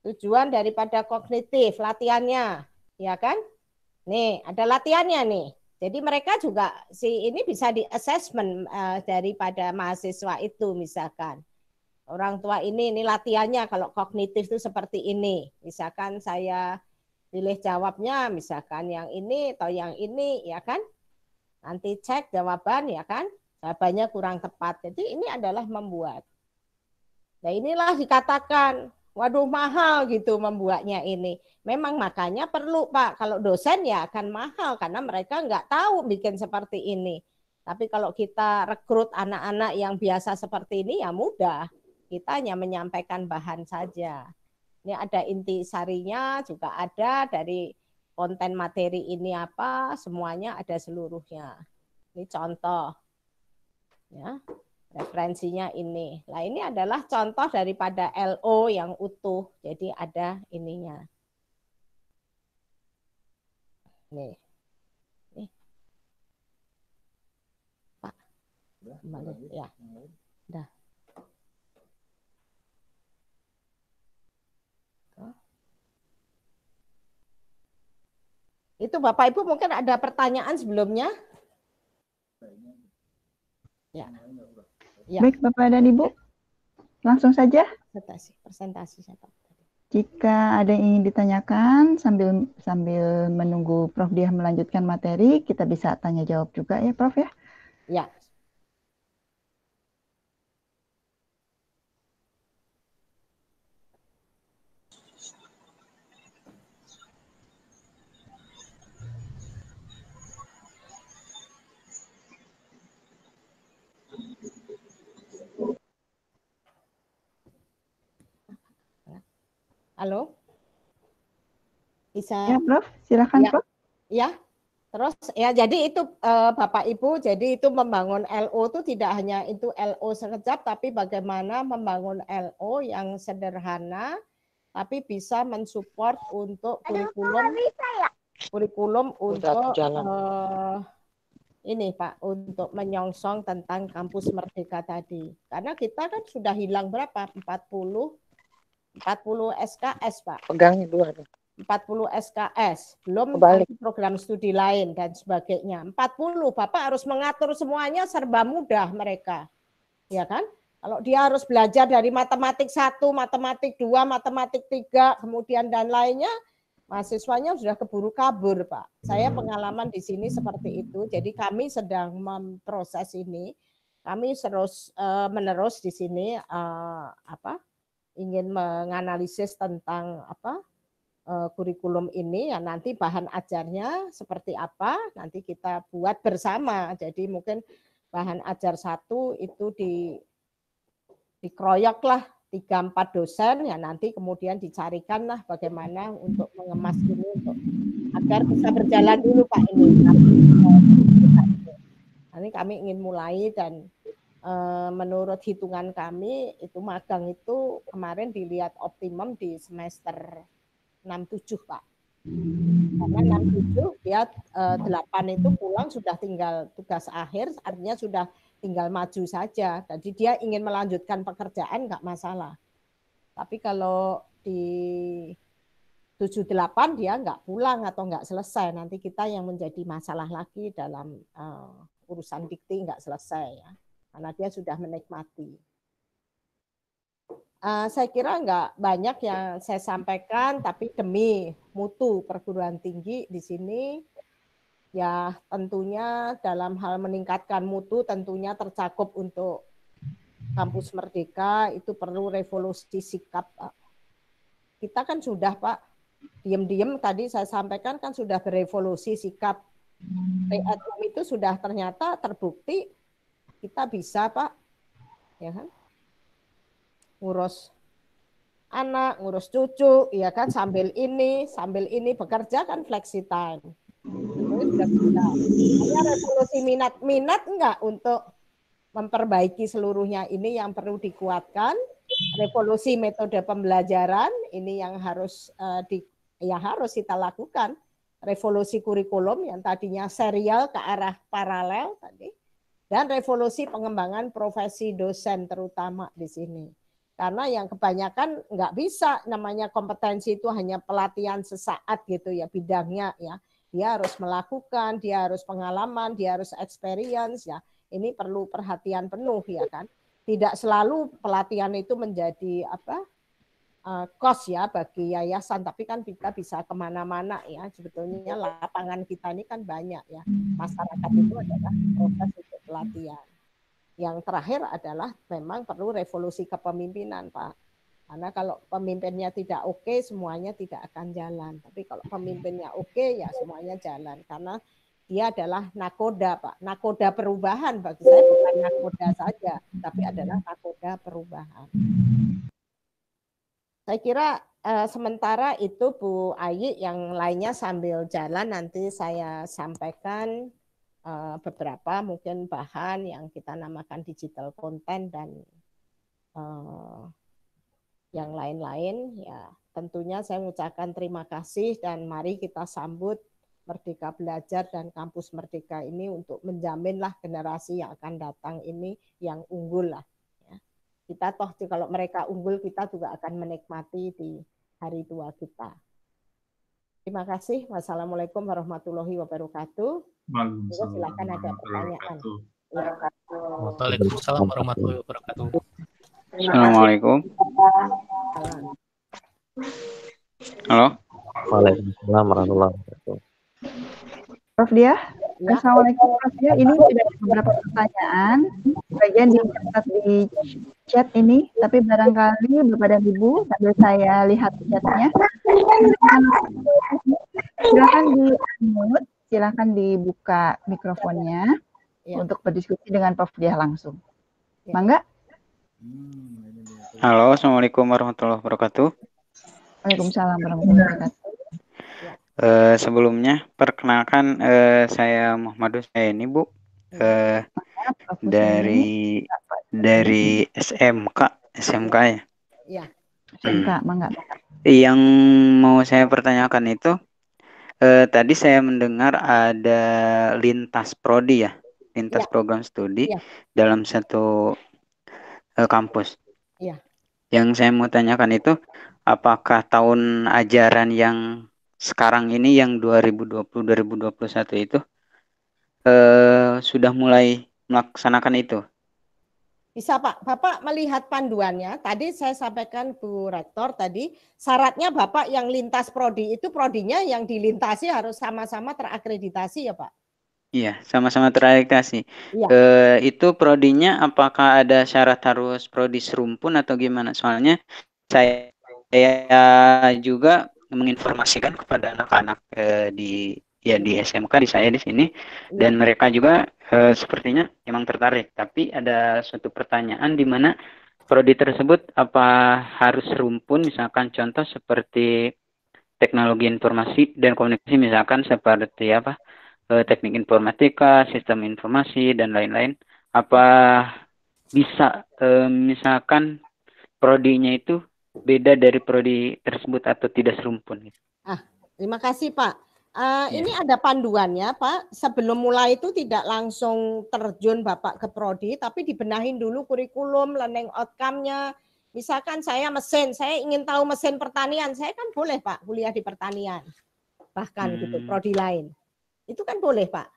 C: tujuan daripada kognitif latihannya, ya kan? Nih, ada latihannya nih. Jadi mereka juga ini bisa di assessment daripada mahasiswa itu misalkan. Orang tua ini latihannya kalau kognitif itu seperti ini. Misalkan saya pilih jawabnya misalkan yang ini atau yang ini ya kan. Nanti cek jawaban ya kan. Jawabannya kurang tepat. Jadi ini adalah membuat. Nah inilah dikatakan waduh mahal gitu membuatnya ini. Memang makanya perlu Pak, kalau dosen ya akan mahal karena mereka nggak tahu bikin seperti ini. Tapi kalau kita rekrut anak-anak yang biasa seperti ini ya mudah. Kita hanya menyampaikan bahan saja. Ini ada intisarinya juga ada dari konten materi ini apa, semuanya ada seluruhnya. Ini contoh. Ya. Referensinya ini. Nah, ini adalah contoh daripada LO yang utuh. Jadi ada ininya. Nih. Nih. Pak. Kembali. Ya. Udah. Itu Bapak Ibu mungkin ada pertanyaan sebelumnya? Ya. Ya.
A: Baik Bapak dan Ibu, langsung saja.
C: Presentasi saya Pak.
A: Jika ada yang ingin ditanyakan sambil menunggu Prof Diah melanjutkan materi, kita bisa tanya jawab juga ya Prof ya.
C: Ya. Halo? Bisa?
A: Ya Prof, silakan
C: ya.
A: Prof.
C: Ya, terus ya jadi itu Bapak Ibu, jadi itu membangun LO itu tidak hanya itu LO sekejap, tapi bagaimana membangun LO yang sederhana, tapi bisa mensupport untuk kurikulum untuk ini Pak, untuk menyongsong tentang kampus Merdeka tadi. Karena kita kan sudah hilang berapa? 40 SKS Pak.
G: Pegang dulu.
C: 40 SKS, belum program studi lain dan sebagainya. 40, Bapak harus mengatur semuanya serba mudah mereka. Ya kan? Kalau dia harus belajar dari matematik 1, matematik 2, matematik 3, kemudian dan lainnya, mahasiswanya sudah keburu kabur, Pak. Saya pengalaman di sini seperti itu. Jadi kami sedang memproses ini. Kami terus menerus di sini ingin menganalisis tentang kurikulum ini, ya nanti bahan ajarnya seperti apa nanti kita buat bersama. Jadi mungkin bahan ajar 1 itu dikeroyok lah 3-4 dosen, ya nanti kemudian dicarikan lah bagaimana untuk mengemas ini untuk agar bisa berjalan dulu Pak ini. Nanti kami ingin mulai dan menurut hitungan kami itu magang itu kemarin dilihat optimum di semester 6-7 Pak. Karena 6-7 dia 8 itu pulang sudah tinggal tugas akhir, artinya sudah tinggal maju saja. Jadi dia ingin melanjutkan pekerjaan nggak masalah. Tapi kalau di 7-8 dia nggak pulang atau nggak selesai, nanti kita yang menjadi masalah lagi dalam urusan dikti nggak selesai ya, karena dia sudah menikmati. Saya kira nggak banyak yang saya sampaikan, tapi demi mutu perguruan tinggi di sini, ya tentunya dalam hal meningkatkan mutu tentunya tercakup untuk kampus Merdeka itu perlu revolusi sikap, Pak. Kita kan sudah Pak, diam-diam tadi saya sampaikan kan sudah berevolusi sikap. Reatum itu sudah ternyata terbukti kita bisa Pak, ya kan? Ngurus anak, ngurus cucu, ya kan, sambil ini bekerja kan flexi time. Sudah bisa. Hanya revolusi minat enggak untuk memperbaiki seluruhnya ini yang perlu dikuatkan. Revolusi metode pembelajaran ini yang harus harus kita lakukan. Revolusi kurikulum yang tadinya serial ke arah paralel tadi, dan revolusi pengembangan profesi dosen terutama di sini. Karena yang kebanyakan nggak bisa, namanya kompetensi itu hanya pelatihan sesaat gitu ya bidangnya ya. Dia harus melakukan, dia harus pengalaman, dia harus experience ya. Ini perlu perhatian penuh ya kan. Tidak selalu pelatihan itu menjadi cost ya bagi yayasan, tapi kan kita bisa kemana-mana ya. Sebetulnya lapangan kita ini kan banyak ya. Masyarakat itu adalah proses untuk pelatihan. Yang terakhir adalah memang perlu revolusi kepemimpinan, Pak. Karena kalau pemimpinnya tidak oke, semuanya tidak akan jalan. Tapi kalau pemimpinnya oke, ya semuanya jalan. Karena dia adalah nakoda, Pak. Nakoda perubahan bagi saya bukan nakoda saja, tapi adalah nakoda perubahan. Saya kira sementara itu Bu Ayi, yang lainnya sambil jalan nanti saya sampaikan beberapa mungkin bahan yang kita namakan digital content dan yang lain-lain ya. Tentunya saya mengucapkan terima kasih dan mari kita sambut Merdeka Belajar dan Kampus Merdeka ini untuk menjaminlah generasi yang akan datang ini yang unggul lah. Ya. Kita toh kalau mereka unggul, kita juga akan menikmati di hari tua kita. Terima kasih. Wassalamualaikum warahmatullahi wabarakatuh. Silakan ada pertanyaan.
G: Waalaikumsalam warahmatullahi wabarakatuh.
H: Assalamualaikum. Halo.
I: Waalaikumsalam warahmatullahi wabarakatuh.
A: Prof Dia, Assalamualaikum Prof Dia. Ini sudah ada beberapa pertanyaan, bagian dicatat di chat ini, tapi barangkali Bapak dan Ibu sambil saya lihat chatnya, silakan di-unmute, silakan dibuka mikrofonnya untuk berdiskusi dengan Prof Dia langsung. Mangga.
H: Halo, Assalamualaikum warahmatullahi wabarakatuh.
A: Waalaikumsalam warahmatullahi wabarakatuh.
H: Sebelumnya perkenalkan saya Muhammad Husaini Bu, dari SMK ya.
C: Iya.
A: SMK, mangga.
H: Yang mau saya pertanyakan itu tadi saya mendengar ada lintas prodi ya, lintas program studi dalam satu kampus.
C: Iya.
H: Yang saya mau tanyakan itu, apakah tahun ajaran yang sekarang ini yang 2020-2021 itu sudah mulai melaksanakan itu?
C: Bisa Pak, Bapak melihat panduannya, tadi saya sampaikan Bu Rektor tadi, syaratnya Bapak yang lintas prodi itu prodinya yang dilintasi harus sama-sama terakreditasi ya Pak?
H: Iya, sama-sama terakreditasi.
C: Iya.
H: Itu prodinya apakah ada syarat harus prodi serumpun atau gimana? Soalnya saya juga menginformasikan kepada anak-anak di SMK di saya di sini, dan mereka juga sepertinya memang tertarik. Tapi ada suatu pertanyaan di mana prodi tersebut apa harus serumpun, misalkan contoh seperti teknologi informasi dan komunikasi, misalkan seperti apa teknik informatika, sistem informasi dan lain-lain. Apa bisa misalkan prodinya itu beda dari prodi tersebut atau tidak serumpun?
C: Terima kasih Pak. Ini ada panduannya Pak. Sebelum mulai itu tidak langsung terjun Bapak ke prodi, tapi dibenahin dulu kurikulum, learning outcome-nya. Misalkan saya mesin, saya ingin tahu mesin pertanian, saya kan boleh Pak kuliah di pertanian. Bahkan gitu, prodi lain. Itu kan boleh Pak.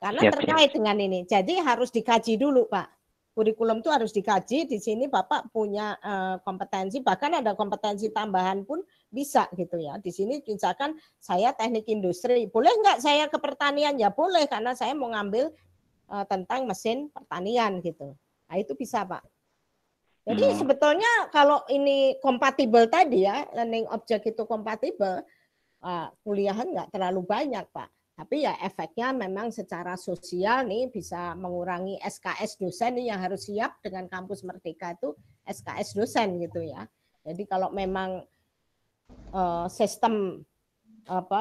C: Karena terkait dengan ini. Jadi harus dikaji dulu Pak. Kurikulum itu harus dikaji, di sini Bapak punya kompetensi, bahkan ada kompetensi tambahan pun bisa gitu ya. Di sini misalkan saya teknik industri, boleh nggak saya ke pertanian? Ya boleh, karena saya mau ngambil tentang mesin pertanian gitu. Nah itu bisa Pak. Jadi sebetulnya kalau ini kompatibel tadi ya, learning object itu kompatibel, kuliahan nggak terlalu banyak Pak. Tapi ya efeknya memang secara sosial nih bisa mengurangi SKS dosen nih yang harus siap dengan kampus Merdeka itu SKS dosen gitu ya. Jadi kalau memang sistem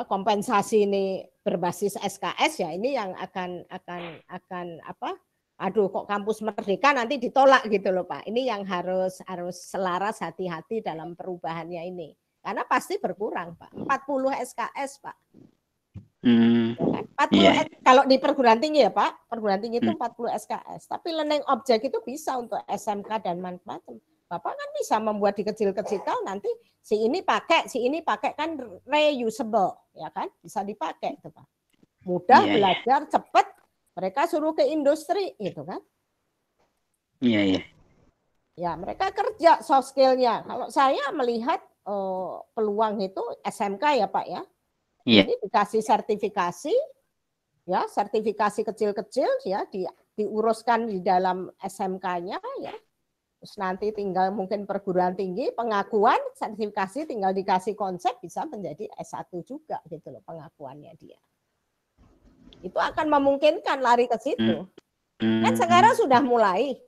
C: kompensasi ini berbasis SKS ya ini yang akan aduh kok kampus Merdeka nanti ditolak gitu loh Pak. Ini yang harus selaras hati-hati dalam perubahannya ini. Karena pasti berkurang Pak. 40 SKS Pak. 40 kalau di perguruan tinggi ya Pak, perguruan tinggi itu 40 SKS. Tapi learning object itu bisa untuk SMK dan macam-macam. Bapak kan bisa membuat di kecil-kecil nanti si ini pakai kan reusable ya kan, bisa dipakai itu Pak. Mudah belajar, cepat, mereka suruh ke industri gitu kan.
H: Iya.
C: Ya, mereka kerja soft skill-nya. Kalau saya melihat peluang itu SMK ya Pak ya. Jadi dikasih sertifikasi, ya sertifikasi kecil-kecil ya diuruskan di dalam SMK-nya ya. Terus nanti tinggal mungkin perguruan tinggi pengakuan sertifikasi tinggal dikasih konsep bisa menjadi S1 juga gitu loh pengakuannya dia. Itu akan memungkinkan lari ke situ. Kan sekarang sudah mulai.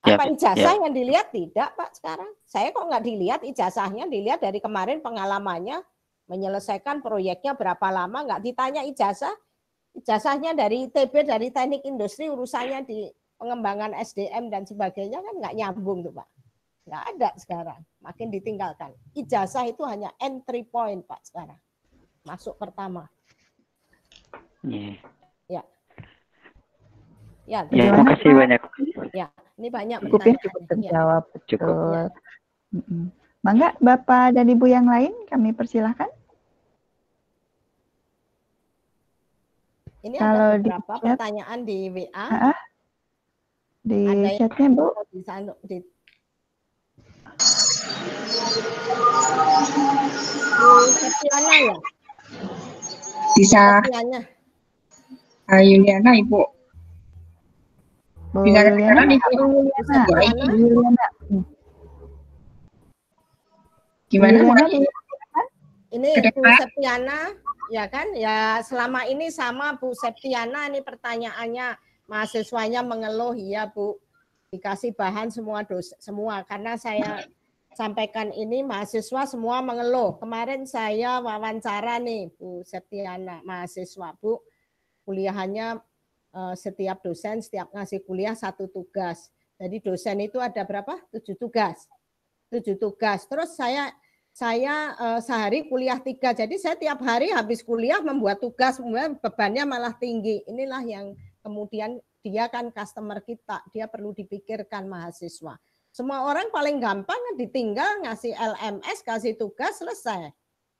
C: Apa ijazah yang dilihat? Tidak Pak sekarang. Saya kok nggak dilihat ijazahnya, dilihat dari kemarin pengalamannya. Menyelesaikan proyeknya berapa lama, nggak ditanya ijazahnya dari ITB, dari teknik industri, urusannya di pengembangan SDM dan sebagainya kan nggak nyambung tuh Pak. Nggak ada sekarang, makin ditinggalkan. Ijazah itu hanya entry point Pak sekarang, masuk pertama.
H: Iya.
C: Ya. Ya,
H: Ya,
A: Gimana,
H: makasih
A: Pak?
H: banyak.
C: ya, ini banyak
A: Cukup ya,
C: pertanyaan.
A: cukup
C: Ya.
A: terjawab.
H: Cukup.
A: Betul.
C: Ya.
A: Mangga, Bapak dan Ibu yang lain kami persilahkan.
C: Ini
A: Kalau
C: ada
A: di
C: beberapa
A: chat,
C: pertanyaan di WA.
A: di
C: Ada yang
A: chatnya, Bu.
C: di Septiana ya?
G: Bisa
C: Septiana.
G: Yuliana, Ibu.
A: Bu
G: Bisa
A: Yuliana,
G: kedengaran, Ibu?
A: Yuliana,
G: Bu Ai.
C: Septiana.
A: Bu Yuliana.
G: Gimana, Bu
A: Yuliana,
G: Ai?
C: Ini Bu
G: Kedengaran?
C: Septiana, ya kan? Ya selama ini sama Bu Septiana, ini pertanyaannya mahasiswanya mengeluh, ya Bu. Dikasih bahan semua karena saya sampaikan ini mahasiswa semua mengeluh. Kemarin saya wawancara nih Bu Septiana, mahasiswa Bu, kuliahannya setiap dosen setiap ngasih kuliah 1 tugas. Jadi dosen itu ada berapa? 7 tugas. 7 tugas. Terus saya sehari kuliah 3. Jadi saya tiap hari habis kuliah membuat tugas, bebannya malah tinggi. Inilah yang kemudian dia kan customer kita, dia perlu dipikirkan mahasiswa. Semua orang paling gampang ditinggal, ngasih LMS, kasih tugas, selesai.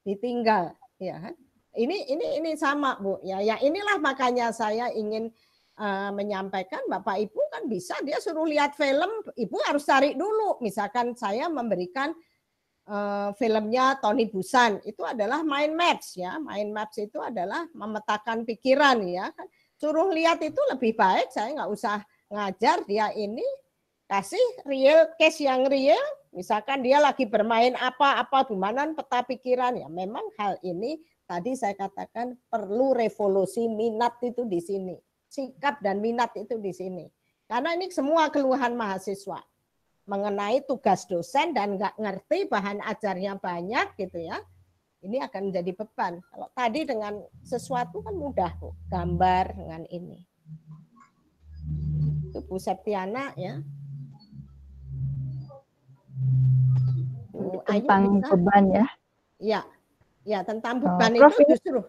C: Ditinggal, ya kan? Ini sama, Bu. Ya inilah makanya saya ingin menyampaikan Bapak Ibu kan bisa dia suruh lihat film, Ibu harus cari dulu. Misalkan saya memberikan filmnya Tony Busan, itu adalah mind maps ya. Mind maps itu adalah memetakan pikiran ya kan. Suruh lihat itu lebih baik, saya nggak usah ngajar dia ini, kasih real case yang real, misalkan dia lagi bermain apa-apa, gimana peta pikiran ya. Memang hal ini tadi saya katakan perlu revolusi minat itu di sini, sikap dan minat itu di sini. Karena ini semua keluhan mahasiswa mengenai tugas dosen dan nggak ngerti bahan ajarnya banyak gitu ya. Ini akan menjadi beban. Kalau tadi dengan sesuatu kan mudah, Bu. Gambar dengan ini. Itu Bu Septiana ya.
A: Tentang beban ya.
C: Iya. Ya, tentang beban
A: Prof,
C: itu justru.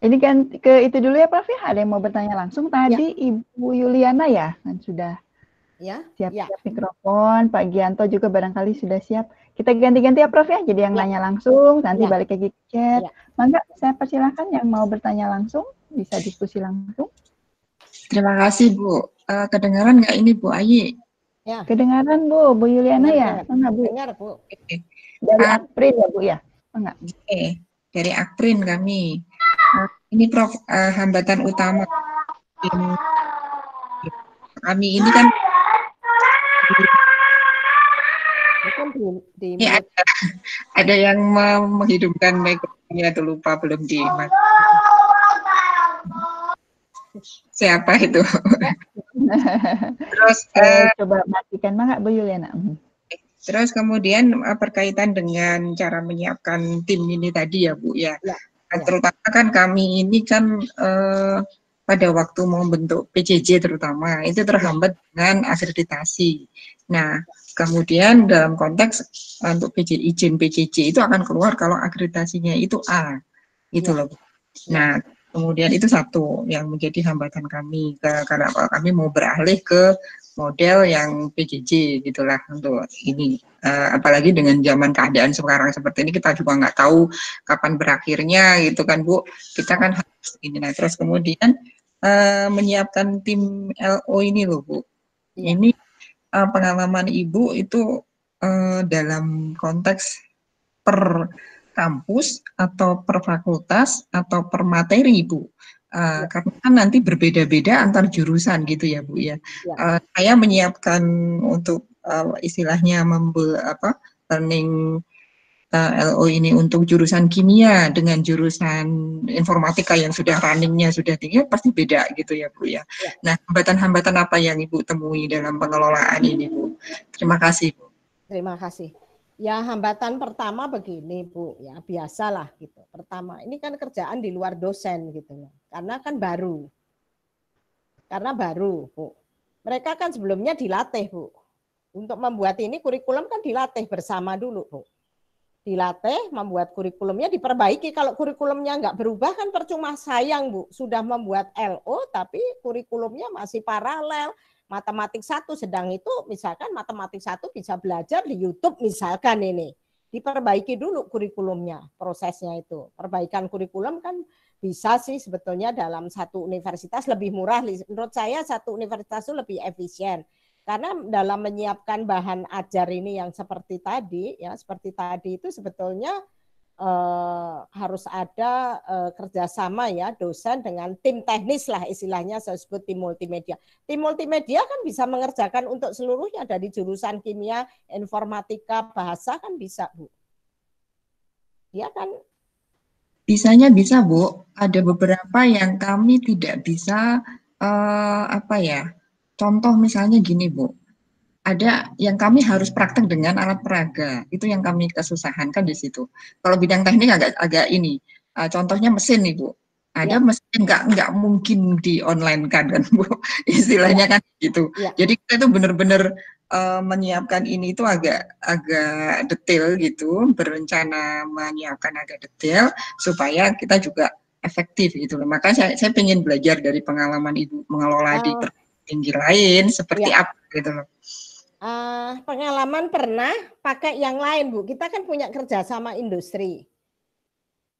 A: Ini kan ke itu dulu ya, Prof. Ada yang mau bertanya langsung tadi ya. Ibu Yuliana ya, kan sudah siap-siap mikrofon. Pak Gianto juga barangkali sudah siap. Kita ganti-ganti ya, Prof ya. Jadi yang nanya langsung, nanti balik lagi ke chat. Mangga, saya persilahkan yang mau bertanya langsung, bisa diskusi langsung.
G: Terima kasih, Bu. Kedengaran nggak ini, Bu Ayi?
C: Ya.
A: Kedengaran, Bu Yuliana ya? Enggak, Bu.
C: Dengar, Bu.
A: Dari Akprin ya, Bu ya? Enggak.
G: Dari Akprin kami. Ini Prof, hambatan utama kami ini kan ini ada yang menghidupkan mikrofonnya atau lupa belum siapa itu? Terus
A: coba matikan Mangga, Bu Yuliana.
G: Terus kemudian berkaitan dengan cara menyiapkan tim ini tadi ya Bu ya. Terutama kan kami ini kan pada waktu mau bentuk PJJ terutama itu terhambat dengan akreditasi. Nah, kemudian dalam konteks untuk izin PJJ itu akan keluar kalau akreditasinya itu A, gitu loh. Nah, kemudian itu satu yang menjadi hambatan kami karena kami mau beralih ke model yang PJJ gitulah untuk ini. Apalagi dengan zaman keadaan sekarang seperti ini kita juga nggak tahu kapan berakhirnya gitu kan Bu. Kita kan harus ini. Nah, terus kemudian menyiapkan tim LO ini loh Bu. Ini pengalaman Ibu itu dalam konteks per kampus atau per fakultas atau per materi Bu. Karena kan nanti berbeda-beda antar jurusan gitu ya Bu ya. Saya menyiapkan untuk istilahnya learning LO ini untuk jurusan kimia dengan jurusan informatika yang sudah runningnya sudah tinggi pasti beda gitu ya Bu ya. Nah, hambatan-hambatan apa yang Ibu temui dalam pengelolaan ini Bu? Terima kasih Bu.
C: Terima kasih. Ya, hambatan pertama begini Bu, ya biasalah gitu. Pertama, ini kan kerjaan di luar dosen gitu loh. Karena kan baru. Karena baru, Bu. Mereka kan sebelumnya dilatih, Bu. Untuk membuat ini kurikulum kan dilatih bersama dulu, Bu. dilatih, membuat kurikulumnya, diperbaiki. Kalau kurikulumnya nggak berubah kan percuma, sayang Bu. Sudah membuat LO tapi kurikulumnya masih paralel. Matematik 1 sedang itu misalkan matematik 1 bisa belajar di YouTube misalkan ini. Diperbaiki dulu kurikulumnya, prosesnya itu. Perbaikan kurikulum kan bisa sih sebetulnya dalam satu universitas lebih murah. Menurut saya satu universitas itu lebih efisien. Karena dalam menyiapkan bahan ajar ini yang seperti tadi, ya seperti tadi itu sebetulnya harus ada kerjasama ya dosen dengan tim teknis lah istilahnya, saya sebut tim multimedia. Tim multimedia kan bisa mengerjakan untuk seluruhnya dari jurusan kimia, informatika, bahasa kan bisa Bu. Ya kan?
G: Bisanya bisa Bu, ada beberapa yang kami tidak bisa apa ya? Contoh misalnya gini Bu, ada yang kami harus praktek dengan alat peraga, itu yang kami kesusahan kan di situ. Kalau bidang teknik agak ini, contohnya mesin nih Bu, ada mesin nggak mungkin di online kan Bu, istilahnya kan gitu. Jadi kita itu benar-benar menyiapkan ini itu agak detail gitu, berencana menyiapkan agak detail supaya kita juga efektif gitu loh. Maka saya pengen belajar dari pengalaman Ibu mengelola di tinggi lain seperti apa gitu loh.
C: Pengalaman pernah pakai yang lain Bu. Kita kan punya kerja sama industri.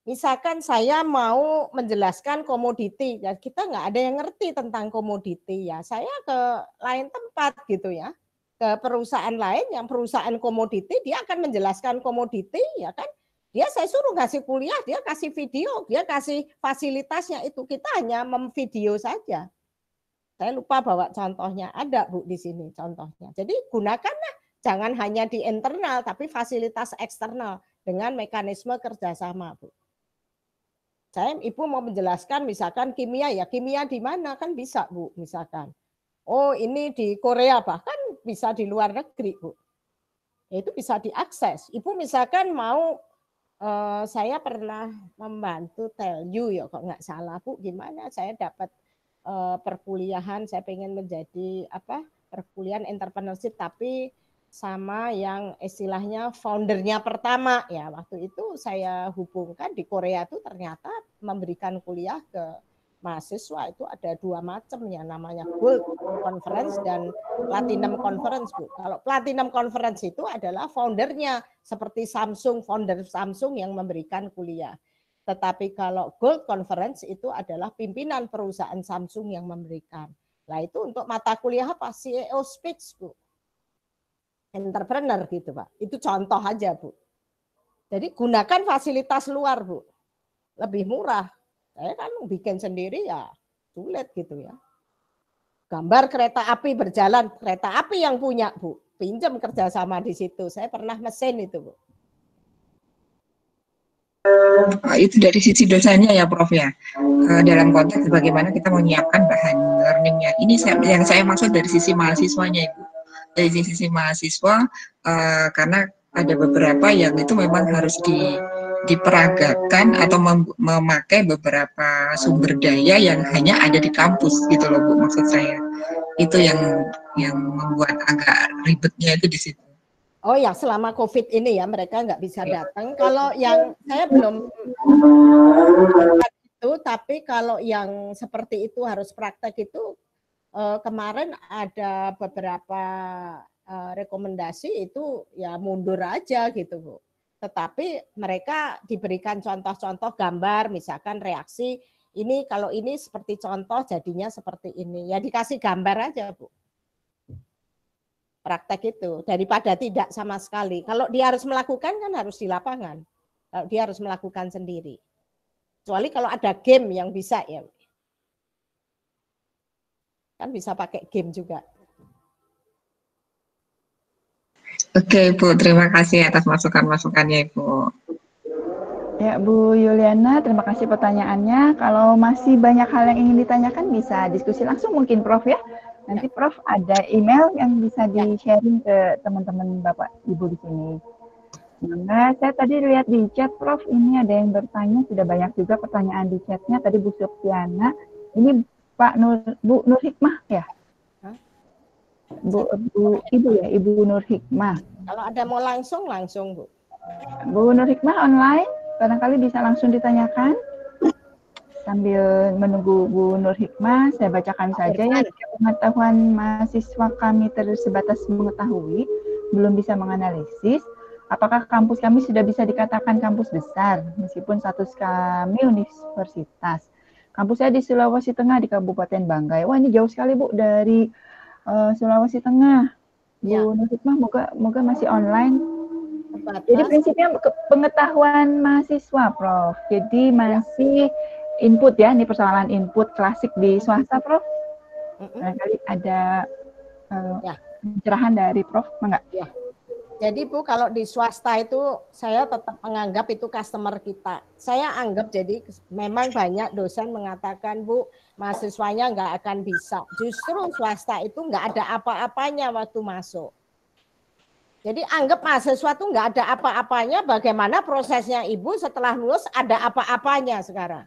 C: Misalkan saya mau menjelaskan komoditi, ya kita nggak ada yang ngerti tentang komoditi ya. Saya ke lain tempat gitu ya, ke perusahaan lain yang perusahaan komoditi, dia akan menjelaskan komoditi ya kan. Dia saya suruh ngasih kuliah, dia kasih video, dia kasih fasilitasnya itu, kita hanya memvideo saja. Saya lupa bawa contohnya, ada Bu di sini contohnya. Jadi gunakanlah, jangan hanya di internal, tapi fasilitas eksternal dengan mekanisme kerjasama Bu. Ibu mau menjelaskan misalkan kimia ya, kimia di mana kan bisa Bu, misalkan. Oh ini di Korea, bahkan bisa di luar negeri Bu. Itu bisa diakses. Ibu misalkan mau, saya pernah membantu Telyu ya, kok nggak salah Bu, gimana saya dapat perkuliahan, saya pengen menjadi perkuliahan entrepreneurship tapi sama yang istilahnya foundernya pertama ya, waktu itu saya hubungkan di Korea itu ternyata memberikan kuliah ke mahasiswa itu ada 2 macam ya, namanya Gold Conference dan Platinum Conference Bu. Kalau Platinum Conference itu adalah foundernya seperti Samsung, founder Samsung yang memberikan kuliah. Tetapi kalau Gold Conference itu adalah pimpinan perusahaan Samsung yang memberikan. Nah itu untuk mata kuliah apa? CEO Speaks Bu. Entrepreneur gitu Pak. Itu contoh aja Bu. Jadi gunakan fasilitas luar Bu. Lebih murah. Saya kan bikin sendiri ya sulit gitu ya. Gambar kereta api berjalan, kereta api yang punya Bu. Pinjam kerjasama di situ. Saya pernah mesin itu Bu.
G: Itu dari sisi dosennya ya Prof ya, dalam konteks bagaimana kita menyiapkan bahan learningnya. Ini yang saya maksud dari sisi mahasiswanya Ibu. Dari sisi mahasiswa, karena ada beberapa yang itu memang harus diperagakan atau memakai beberapa sumber daya yang hanya ada di kampus gitu loh Bu, maksud saya. Itu yang membuat agak ribetnya itu di situ.
C: Oh ya, selama COVID ini ya mereka nggak bisa datang. Kalau yang saya belum itu, tapi kalau yang seperti itu harus praktek itu kemarin ada beberapa rekomendasi itu ya mundur aja gitu Bu. Tetapi mereka diberikan contoh-contoh gambar, misalkan reaksi ini kalau ini seperti contoh jadinya seperti ini. Ya dikasih gambar aja Bu. Praktek itu daripada tidak sama sekali. Kalau dia harus melakukan kan harus di lapangan. Kalau dia harus melakukan sendiri. Kecuali kalau ada game yang bisa ya. Kan bisa pakai game juga.
G: Oke Bu, terima kasih atas masukan-masukannya Ibu.
A: Ya Bu Yuliana, terima kasih pertanyaannya. Kalau masih banyak hal yang ingin ditanyakan bisa diskusi langsung mungkin Prof ya. Nanti Prof ada email yang bisa di-sharing ke teman-teman Bapak Ibu di sini. Nah, saya tadi lihat di chat Prof, ini ada yang bertanya, sudah banyak juga pertanyaan di chatnya. Tadi Bu Supiana, ini Bu Nur Hikmah ya? Ibu Nur Hikmah.
C: Kalau ada mau langsung Bu.
A: Bu Nur Hikmah online, barangkali bisa langsung ditanyakan. Sambil menunggu Bu Nur Hikmah, saya bacakan saja ya. Pengetahuan mahasiswa kami sebatas mengetahui, belum bisa menganalisis. Apakah kampus kami sudah bisa dikatakan kampus besar, meskipun status kami universitas. Kampus saya di Sulawesi Tengah, di Kabupaten Banggai. Wah, ini jauh sekali, Bu, dari Sulawesi Tengah. Bu Nur Hikmah, moga masih online. Jadi prinsipnya pengetahuan mahasiswa, Prof. Jadi masih input ya, ini persoalan input klasik di swasta, Prof. Barangkali ada pencerahan dari Prof, enggak?
C: Ya. Jadi Bu, kalau di swasta itu saya tetap menganggap itu customer kita. Saya anggap jadi memang banyak dosen mengatakan, Bu, mahasiswanya nggak akan bisa. Justru swasta itu nggak ada apa-apanya waktu masuk. Jadi anggap mahasiswa itu nggak ada apa-apanya, bagaimana prosesnya Ibu setelah lulus ada apa-apanya sekarang.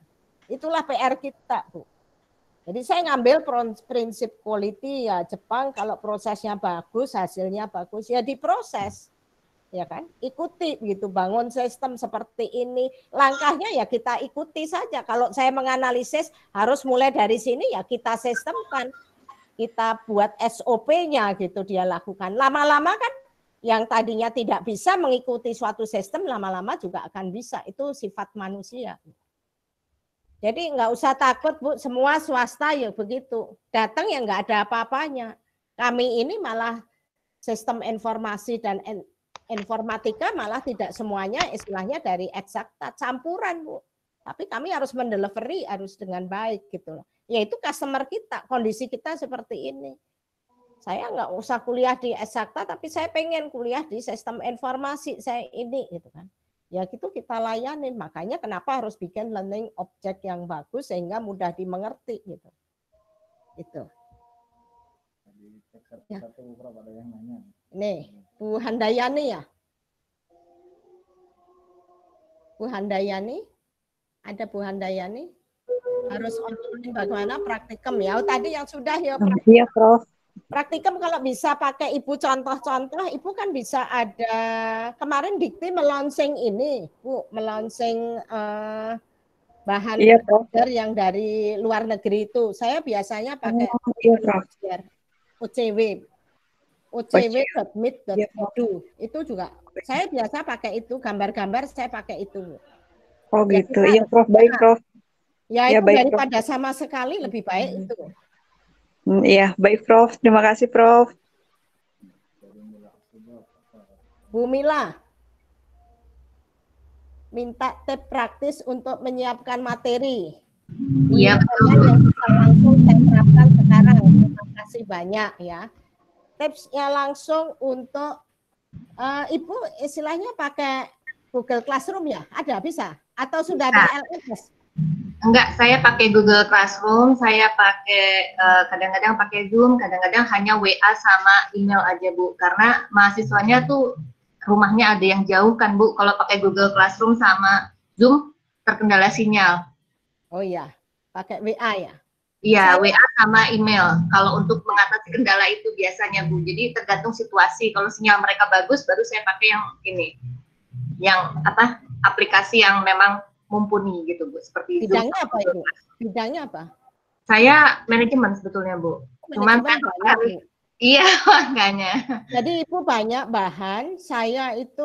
C: Itulah PR kita, Bu. Jadi saya ngambil prinsip quality ya, Jepang kalau prosesnya bagus, hasilnya bagus, ya diproses. Ya kan? Ikuti gitu, bangun sistem seperti ini. Langkahnya ya kita ikuti saja. Kalau saya menganalisis harus mulai dari sini ya kita sistemkan. Kita buat SOP-nya gitu dia lakukan. Lama-lama kan yang tadinya tidak bisa mengikuti suatu sistem lama-lama juga akan bisa. Itu sifat manusia. Jadi nggak usah takut, Bu, semua swasta ya begitu. Datang ya nggak ada apa-apanya. Kami ini malah sistem informasi dan informatika malah tidak semuanya istilahnya dari eksakta, campuran, Bu. Tapi kami harus mendelivery harus dengan baik gitu loh. Yaitu customer kita, kondisi kita seperti ini. Saya nggak usah kuliah di eksakta, tapi saya pengen kuliah di sistem informasi saya ini gitu kan. Ya gitu kita layanin, makanya kenapa harus bikin learning object yang bagus sehingga mudah dimengerti gitu. Itu. Ya. Nih, Bu Handayani ya. Bu Handayani, ada Bu Handayani. Harus online bagaimana praktikum ya. Oh, tadi yang sudah ya.
J: Iya, Prof.
C: Praktikum kalau bisa pakai Ibu contoh-contoh, Ibu kan bisa ada kemarin Dikti melaunching ini, Bu, melaunching bahan yang dari luar negeri itu. Saya biasanya pakai OCW.mit.edu. Itu juga saya biasa pakai itu, gambar-gambar saya pakai itu.
J: Oh gitu, iya Prof, baik Prof.
C: Ya itu baik, daripada Prof. Sama sekali lebih baik itu.
J: Iya, baik Prof. Terima kasih Prof.
C: Bu Mila, minta tips praktis untuk menyiapkan materi. Iya, betul. Yang bisa langsung saya terapkan sekarang. Terima kasih banyak ya. Tipsnya langsung untuk Ibu istilahnya pakai Google Classroom ya? Ada bisa? Atau sudah ada LMS?
K: Enggak, saya pakai Google Classroom, saya pakai kadang-kadang pakai Zoom, kadang-kadang hanya WA sama email aja Bu, karena mahasiswanya tuh rumahnya ada yang jauh kan Bu, kalau pakai Google Classroom sama Zoom terkendala sinyal.
C: Oh iya, pakai WA ya?
K: Iya, WA sama email, kalau untuk mengatasi kendala itu biasanya Bu, jadi tergantung situasi, kalau sinyal mereka bagus baru saya pakai yang ini, yang apa, aplikasi yang memang mumpuni gitu Bu, seperti
C: bidangnya apa Ibu? Bidangnya apa?
K: Saya manajemen sebetulnya Bu. Cuman kan iya makanya.
C: Jadi Ibu banyak bahan, saya itu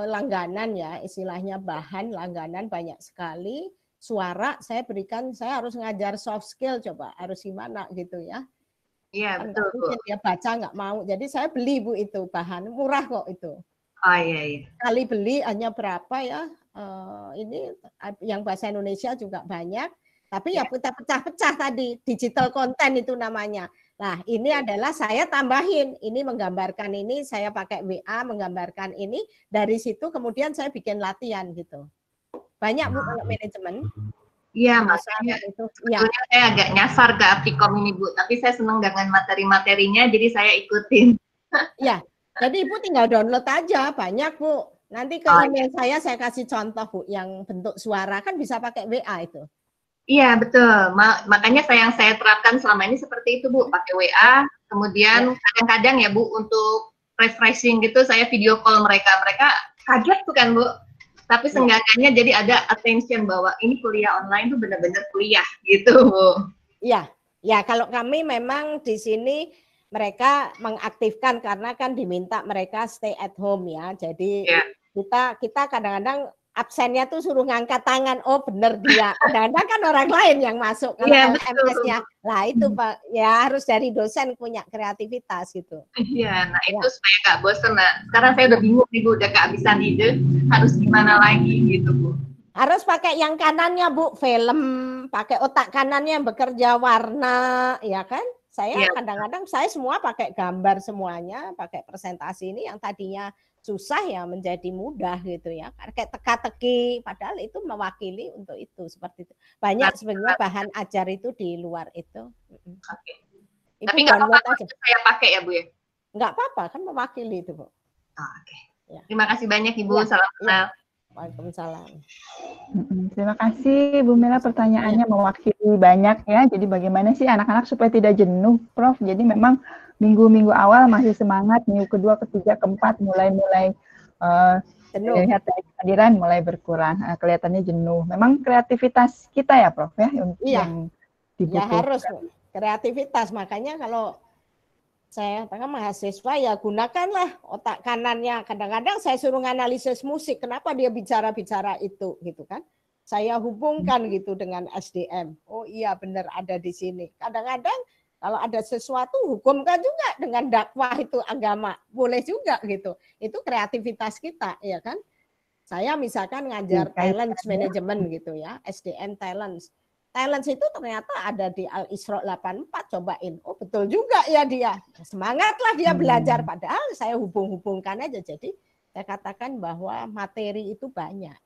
C: langganan ya, istilahnya bahan langganan banyak sekali. Suara saya berikan, saya harus ngajar soft skill, coba harus gimana gitu ya.
K: Iya betul Bu.
C: Dia baca nggak mau, jadi saya beli Bu itu bahan, murah kok itu.
K: Oh iya iya.
C: Kali beli hanya berapa ya? Ini yang bahasa Indonesia juga banyak, tapi ya kita pecah-pecah tadi, digital content itu namanya. Nah ini adalah saya tambahin, ini menggambarkan ini, saya pakai WA menggambarkan ini, dari situ kemudian saya bikin latihan gitu. Banyak Bu kalau manajemen.
K: Iya makanya itu. Sebetulnya saya agak nyasar ke Aptikom ini Bu, tapi saya senang dengan materi-materinya, jadi saya ikutin.
C: Ya, jadi Ibu tinggal download aja, banyak Bu. Nanti ke email saya kasih contoh Bu, yang bentuk suara kan bisa pakai WA itu.
K: Iya betul, makanya yang saya terapkan selama ini seperti itu Bu, pakai WA, kemudian kadang-kadang ya Bu untuk refreshing gitu saya video call mereka kaget tuh kan Bu. Tapi seenggaknya jadi ada attention bahwa ini kuliah online tuh benar-benar kuliah gitu Bu.
C: Iya, ya kalau kami memang di sini mereka mengaktifkan karena kan diminta mereka stay at home ya. Jadi kita kadang-kadang absennya tuh suruh ngangkat tangan. Oh bener dia. Kadang-kadang kan orang lain yang masuk kalau LMS-nya. Lah itu Pak, ya harus dari dosen punya kreativitas gitu.
K: Iya, nah itu supaya nggak bosen. Nah, sekarang saya udah bingung nih Bu, udah kehabisan ide, harus gimana lagi gitu Bu.
C: Harus pakai yang kanannya Bu, film, pakai otak kanannya yang bekerja warna, ya kan? Saya kadang-kadang saya semua pakai gambar semuanya, pakai presentasi ini yang tadinya susah ya menjadi mudah gitu ya. Kayak teka-teki, padahal itu mewakili untuk itu seperti itu. Banyak sebenarnya bahan ajar itu di luar itu.
K: Oke. Tapi nggak apa-apa saya pakai ya Bu ya?
C: Nggak apa-apa, kan mewakili itu Bu.
K: Oke. Ya. Terima kasih banyak Ibu, salam kenal.
C: Waalaikumsalam.
A: Terima kasih Bu Mela, pertanyaannya mewakili banyak ya. Jadi bagaimana sih anak-anak supaya tidak jenuh, Prof? Jadi memang minggu-minggu awal masih semangat, minggu kedua, ketiga, keempat mulai lihat dari kehadiran mulai berkurang, kelihatannya jenuh. Memang kreativitas kita ya, Prof ya, yang dibutuhkan.
C: Ya harus kreativitas, makanya kalau saya katakan mahasiswa ya gunakanlah otak kanannya. Kadang-kadang saya suruh analisis musik, kenapa dia bicara-bicara itu gitu kan? Saya hubungkan gitu dengan SDM. Oh iya benar ada di sini. Kadang-kadang kalau ada sesuatu hukumkan juga dengan dakwah itu agama. Boleh juga gitu. Itu kreativitas kita ya kan? Saya misalkan ngajar talent management gitu ya, SDM talent. Talent itu ternyata ada di Al-Isra 84, cobain. Oh betul juga ya dia. Semangatlah dia belajar, padahal saya hubung-hubungkan aja. Jadi saya katakan bahwa materi itu banyak.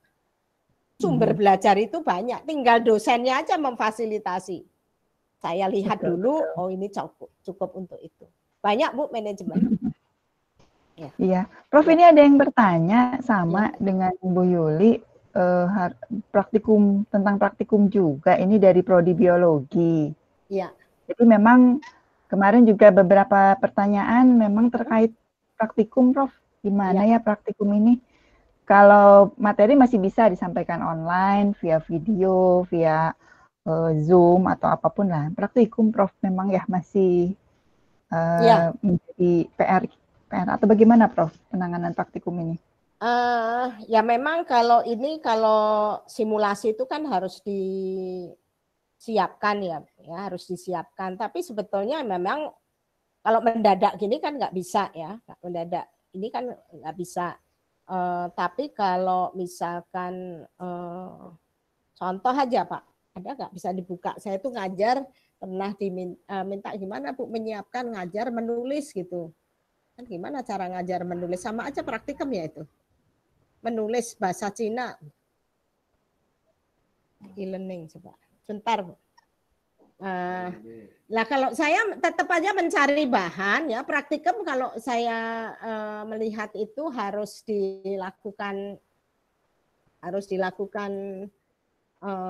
C: Sumber belajar itu banyak, tinggal dosennya aja memfasilitasi. Saya lihat dulu, oh ini cukup untuk itu. Banyak Bu manajemen.
A: Ya. Iya, Prof ini ada yang bertanya sama dengan Bu Yuli. Tentang praktikum juga, ini dari Prodi Biologi.
C: Iya.
A: Jadi memang kemarin juga beberapa pertanyaan memang terkait praktikum, Prof. Gimana ya praktikum ini? Kalau materi masih bisa disampaikan online, via video, via Zoom atau apapun lah. Praktikum, Prof, memang ya masih menjadi PR atau bagaimana, Prof, penanganan praktikum ini?
C: Ya memang kalau simulasi itu kan harus disiapkan ya harus disiapkan. Tapi sebetulnya memang kalau mendadak gini kan nggak bisa ya, mendadak ini kan nggak bisa. Tapi kalau misalkan contoh aja Pak, ada nggak bisa dibuka? Saya tuh ngajar pernah diminta gimana Bu menyiapkan ngajar menulis gitu. Kan gimana cara ngajar menulis, sama aja praktikum ya itu. Menulis bahasa Cina. E-learning coba. Bentar. Lah kalau saya tetap aja mencari bahan ya, praktikum kalau saya melihat itu harus dilakukan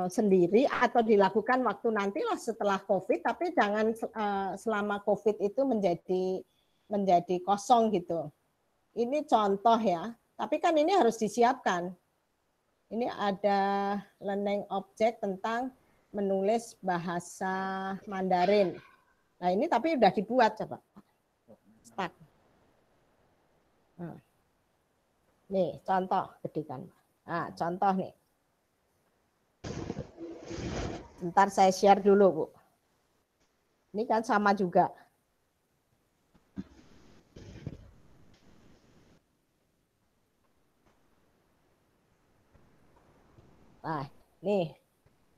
C: sendiri atau dilakukan waktu nantilah setelah Covid, tapi jangan selama Covid itu menjadi kosong gitu. Ini contoh ya. Tapi kan ini harus disiapkan. Ini ada learning object tentang menulis bahasa Mandarin. Nah ini tapi udah dibuat coba. Start. Nah. Nih contoh gedekan. Nah contoh nih. Ntar saya share dulu Bu. Ini kan sama juga. Nah, nih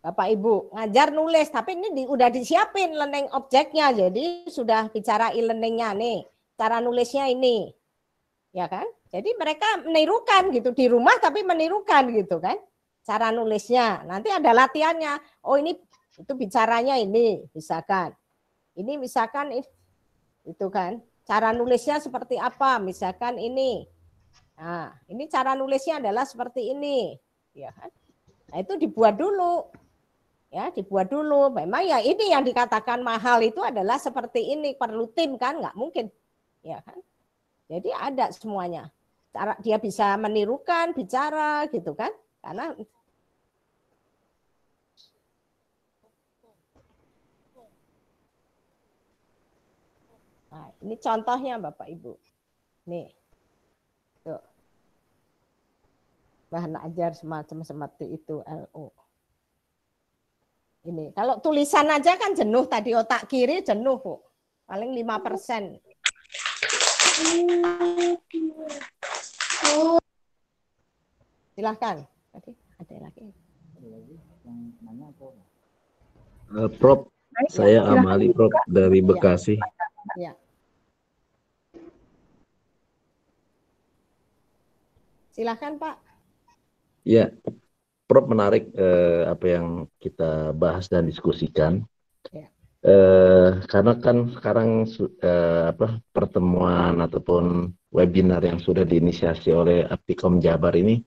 C: Bapak Ibu ngajar nulis, tapi ini udah disiapin learning objeknya, jadi sudah bicara e-learningnya nih, cara nulisnya ini, ya kan? Jadi mereka menirukan gitu di rumah, tapi menirukan gitu kan, cara nulisnya. Nanti ada latihannya. Oh ini itu bicaranya ini, misalkan itu kan, cara nulisnya seperti apa, misalkan ini. Nah, ini cara nulisnya adalah seperti ini, ya kan? Nah, itu dibuat dulu. Ya, dibuat dulu. Memang ya ini yang dikatakan mahal itu adalah seperti ini, perlu tim kan, nggak mungkin. Ya kan? Jadi ada semuanya. dia bisa menirukan, bicara gitu kan? Karena nah, ini contohnya Bapak Ibu. Nih. Tuh. Bahan ajar semacam seperti itu LO. Ini kalau tulisan aja kan jenuh tadi, otak kiri jenuh Bu. Paling 5%. Silahkan. Tadi ada lagi.
I: Prof, saya Amali Prof dari Bekasi.
C: Ya. Silahkan Pak.
I: Ya, Prof menarik apa yang kita bahas dan diskusikan.
C: Ya.
I: Karena kan sekarang pertemuan ataupun webinar yang sudah diinisiasi oleh Aptikom Jabar ini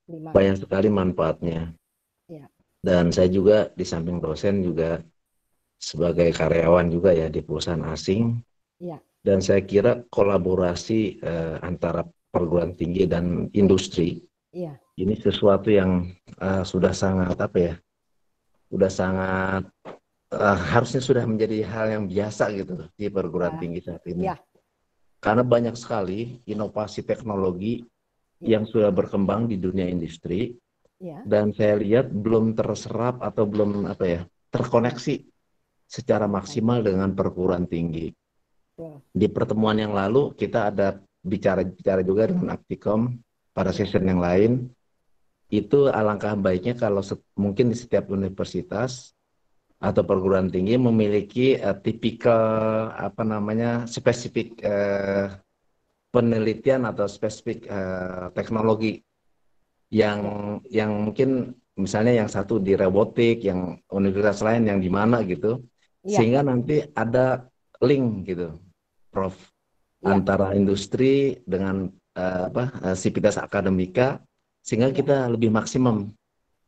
I: banyak sekali manfaatnya.
C: Ya.
I: Dan saya juga di samping dosen juga sebagai karyawan juga ya di perusahaan asing.
C: Ya.
I: Dan saya kira kolaborasi antara perguruan tinggi dan industri ini sesuatu yang sudah sangat harusnya sudah menjadi hal yang biasa gitu di perguruan tinggi saat ini. Karena banyak sekali inovasi teknologi yang sudah berkembang di dunia industri dan saya lihat belum terserap atau belum terkoneksi secara maksimal dengan perguruan tinggi. Di pertemuan yang lalu kita ada bicara juga dengan Aptikom pada session yang lain. Itu alangkah baiknya kalau mungkin di setiap universitas atau perguruan tinggi memiliki tipikal spesifik penelitian atau spesifik teknologi yang mungkin misalnya yang satu di robotik, yang universitas lain yang di mana gitu, sehingga nanti ada link gitu, Prof, antara industri dengan sivitas akademika, sehingga kita lebih maksimum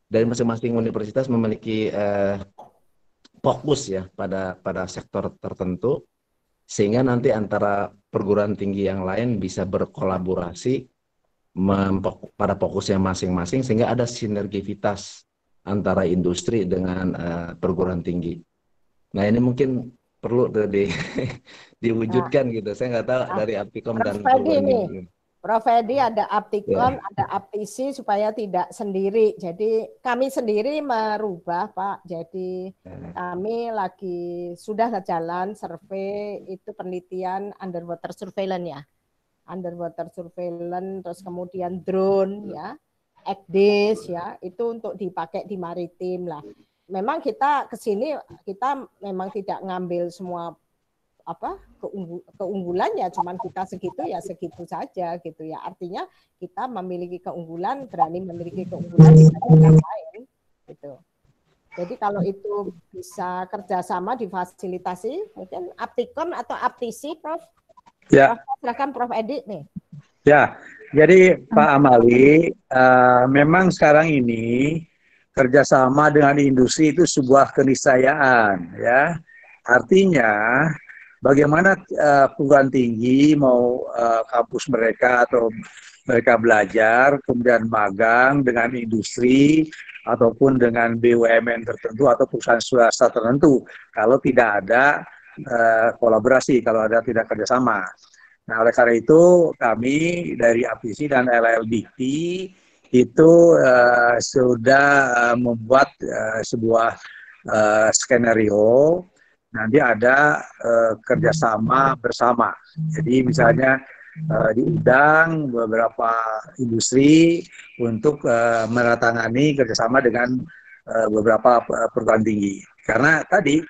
I: dari masing-masing universitas memiliki fokus ya pada sektor tertentu, sehingga nanti antara perguruan tinggi yang lain bisa berkolaborasi pada fokusnya masing-masing, sehingga ada sinergivitas antara industri dengan perguruan tinggi. Nah ini mungkin perlu diwujudkan gitu. Saya nggak tahu dari Aptikom dan perguruan tinggi.
C: Prof Edi, ada Aptikom, ada Aptisi supaya tidak sendiri. Jadi kami sendiri merubah Pak. Jadi kami sudah jalan survei itu penelitian underwater surveillance ya. Underwater surveillance, terus kemudian drone ya, ECDIS ya, itu untuk dipakai di maritim lah. Memang kita kesini kita memang tidak ngambil semua keunggulannya, cuman kita segitu saja gitu ya. Artinya kita memiliki keunggulan, berani memiliki keunggulan di yang lain gitu. Jadi kalau itu bisa kerjasama difasilitasi, mungkin Aptikom atau Aptisi, Prof.
B: Ya.
C: Prof, silakan Prof Edi nih.
B: Ya, jadi Pak Amali, memang sekarang ini kerjasama dengan industri itu sebuah keniscayaan, ya. Artinya bagaimana perguruan tinggi mau kampus mereka atau mereka belajar, kemudian magang dengan industri ataupun dengan BUMN tertentu atau perusahaan swasta tertentu, kalau tidak ada kolaborasi, kalau tidak kerjasama. Nah, oleh karena itu kami dari Aptisi dan LLDT itu sudah membuat sebuah skenario. Nanti ada kerjasama bersama. Jadi misalnya diundang beberapa industri untuk menandatangani kerjasama dengan beberapa perguruan tinggi. Karena tadi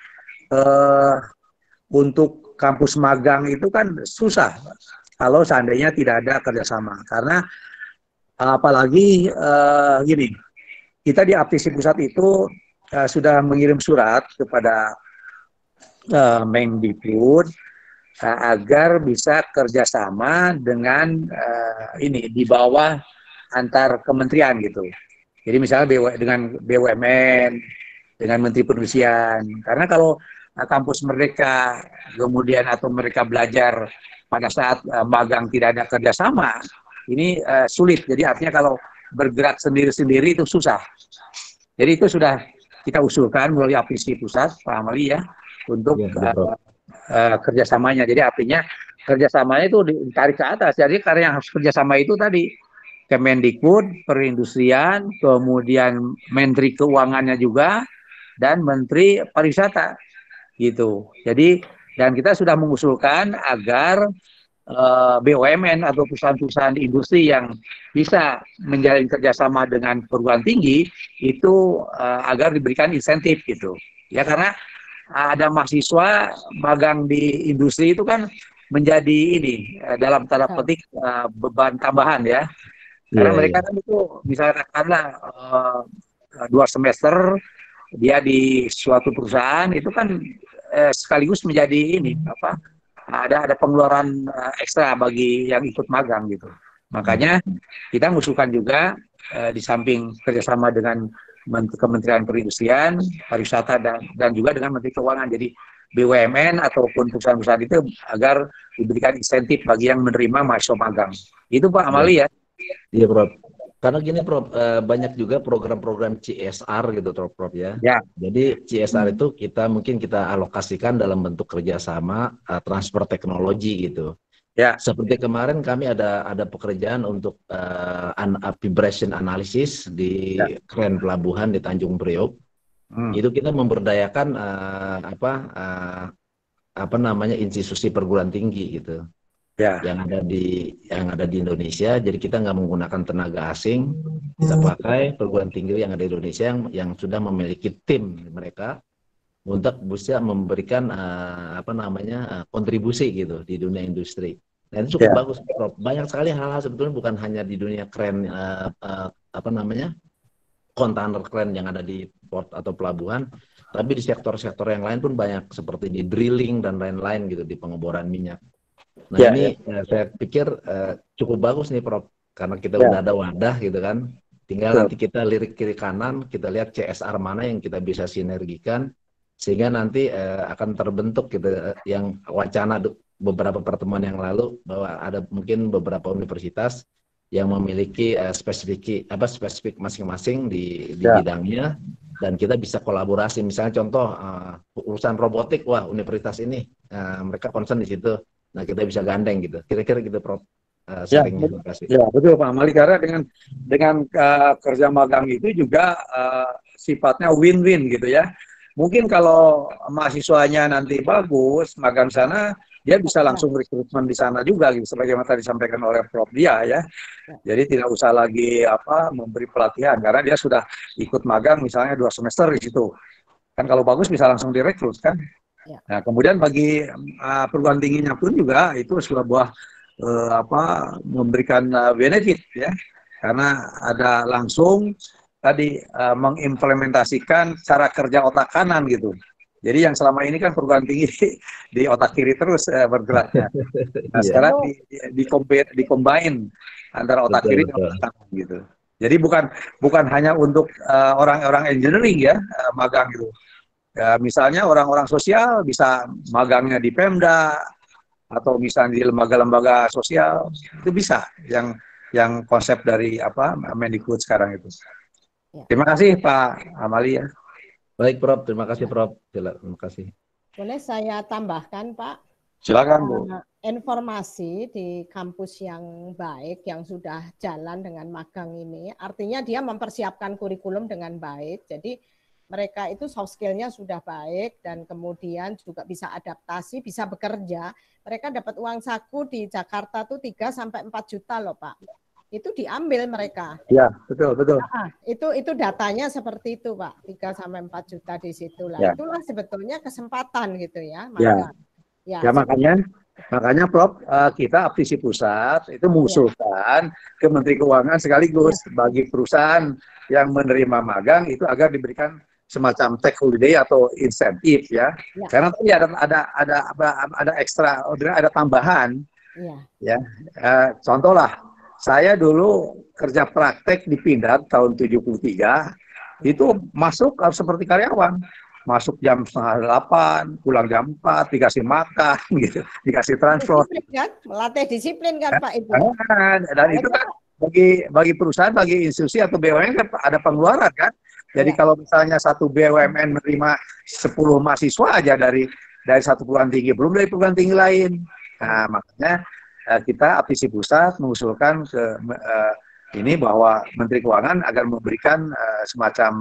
B: untuk kampus magang itu kan susah kalau seandainya tidak ada kerjasama. Karena apalagi gini, kita di Aptisi Pusat itu sudah mengirim surat kepada Mendikbud agar bisa kerjasama dengan di bawah antar kementerian gitu. Jadi misalnya dengan BUMN, dengan Menteri Perindustrian. Karena kalau kampus mereka kemudian atau mereka belajar pada saat magang tidak ada kerjasama, ini sulit. Jadi artinya kalau bergerak sendiri-sendiri itu susah. Jadi itu sudah kita usulkan melalui aplikasi pusat, Pak Amali ya, untuk kerjasamanya. Jadi artinya kerjasamanya itu ditarik ke atas. Jadi karena yang harus kerjasama itu tadi Kemendikbud, Perindustrian, kemudian Menteri Keuangannya juga, dan Menteri Pariwisata gitu. Jadi dan kita sudah mengusulkan agar BUMN atau perusahaan-perusahaan industri yang bisa menjalin kerjasama dengan perguruan tinggi itu agar diberikan insentif gitu. Ya karena ada mahasiswa magang di industri itu kan menjadi ini dalam tanda petik beban tambahan ya. Karena mereka kan itu misalnya karena 2 semester dia di suatu perusahaan itu kan sekaligus menjadi ini apa ada pengeluaran ekstra bagi yang ikut magang gitu. Makanya kita mengusulkan juga di samping kerjasama dengan Kementerian Perindustrian, Pariwisata dan juga dengan Menteri Keuangan. Jadi BUMN ataupun perusahaan-perusahaan itu agar diberikan insentif bagi yang menerima mahasiswa magang. Itu Pak Amali ya.
I: Iya, Prof. Karena gini, Prof, banyak juga program-program CSR gitu, Prof ya. Jadi CSR itu mungkin kita alokasikan dalam bentuk kerjasama transfer teknologi gitu.
B: Ya.
I: Seperti kemarin kami ada pekerjaan untuk vibration analysis di kren pelabuhan di Tanjung Priok. Itu kita memberdayakan institusi perguruan tinggi gitu. Yang ada di Indonesia. Jadi kita nggak menggunakan tenaga asing, kita pakai perguruan tinggi yang ada di Indonesia yang sudah memiliki tim mereka untuk bisa memberikan kontribusi gitu di dunia industri. Nah itu cukup bagus, Prof. Banyak sekali hal-hal sebetulnya bukan hanya di dunia keren kontainer keren yang ada di port atau pelabuhan, tapi di sektor-sektor yang lain pun banyak seperti di drilling dan lain-lain gitu, di pengeboran minyak. Nah ini saya pikir cukup bagus nih, Prof, karena kita udah ada wadah gitu kan. Tinggal nanti kita lirik kiri kanan, kita lihat CSR mana yang kita bisa sinergikan, sehingga nanti akan terbentuk gitu, yang wacana beberapa pertemuan yang lalu bahwa ada mungkin beberapa universitas yang memiliki spesifik masing-masing di bidangnya, dan kita bisa kolaborasi. Misalnya contoh urusan robotik, wah universitas ini mereka concern di situ. Nah kita bisa gandeng gitu, kira-kira gitu, Prof. Terima kasih. Ya betul Pak Amali, karena dengan kerja magang itu juga sifatnya win-win gitu ya. Mungkin kalau mahasiswanya nanti bagus magang sana, dia bisa langsung rekrutmen di sana juga gitu, sebagaimana tadi disampaikan oleh Prof Dia ya. Jadi tidak usah lagi memberi pelatihan karena dia sudah ikut magang misalnya 2 semester di situ. Kan kalau bagus bisa langsung direkrut kan. Nah, kemudian bagi perguruan tingginya pun juga itu sebuah memberikan benefit ya, karena ada langsung tadi mengimplementasikan cara kerja otak kanan gitu. Jadi yang selama ini kan perguruan tinggi di otak kiri terus bergeraknya. Nah, sekarang di-combine antara otak kiri dan otak kanan gitu. Jadi bukan hanya untuk orang-orang engineering ya magang gitu. Ya, misalnya orang-orang sosial bisa magangnya di Pemda atau misalnya di lembaga-lembaga sosial, itu bisa yang konsep dari Mendikbud sekarang itu. Terima kasih Pak Amali ya. Baik Prof, terima kasih Prof. Terima kasih.
C: Boleh saya tambahkan Pak?
B: Silakan Bu.
C: Informasi di kampus yang baik yang sudah jalan dengan magang ini, artinya dia mempersiapkan kurikulum dengan baik. Jadi mereka itu soft skill-nya sudah baik dan kemudian juga bisa adaptasi, bisa bekerja. Mereka dapat uang saku di Jakarta tuh 3-4 juta loh Pak. Itu diambil mereka.
B: Ya, betul.
C: Itu datanya seperti itu Pak, 3-4 juta di situ lah. Ya. Itulah sebetulnya kesempatan gitu ya.
B: Makanya Prof, kita aplikasi pusat itu mengusulkan ke Menteri Keuangan sekaligus bagi perusahaan yang menerima magang itu agar diberikan semacam take holiday atau insentif ya. Karena tadi ada ekstra, ada tambahan. Ya. Contoh lah, saya dulu kerja praktek di Pindad tahun 73 itu masuk seperti karyawan. masuk jam setengah 8, pulang jam 4, dikasih makan gitu, dikasih transport.
C: Disiplin kan, melatih disiplin kan Pak itu.
B: Dan itu kan bagi perusahaan, bagi institusi atau BUMN kan ada pengeluaran kan. Jadi kalau misalnya satu BUMN menerima 10 mahasiswa aja dari satu perguruan tinggi, belum dari perguruan tinggi lain. Nah, makanya kita Aptisi Pusat mengusulkan ke ini bahwa Menteri Keuangan agar memberikan semacam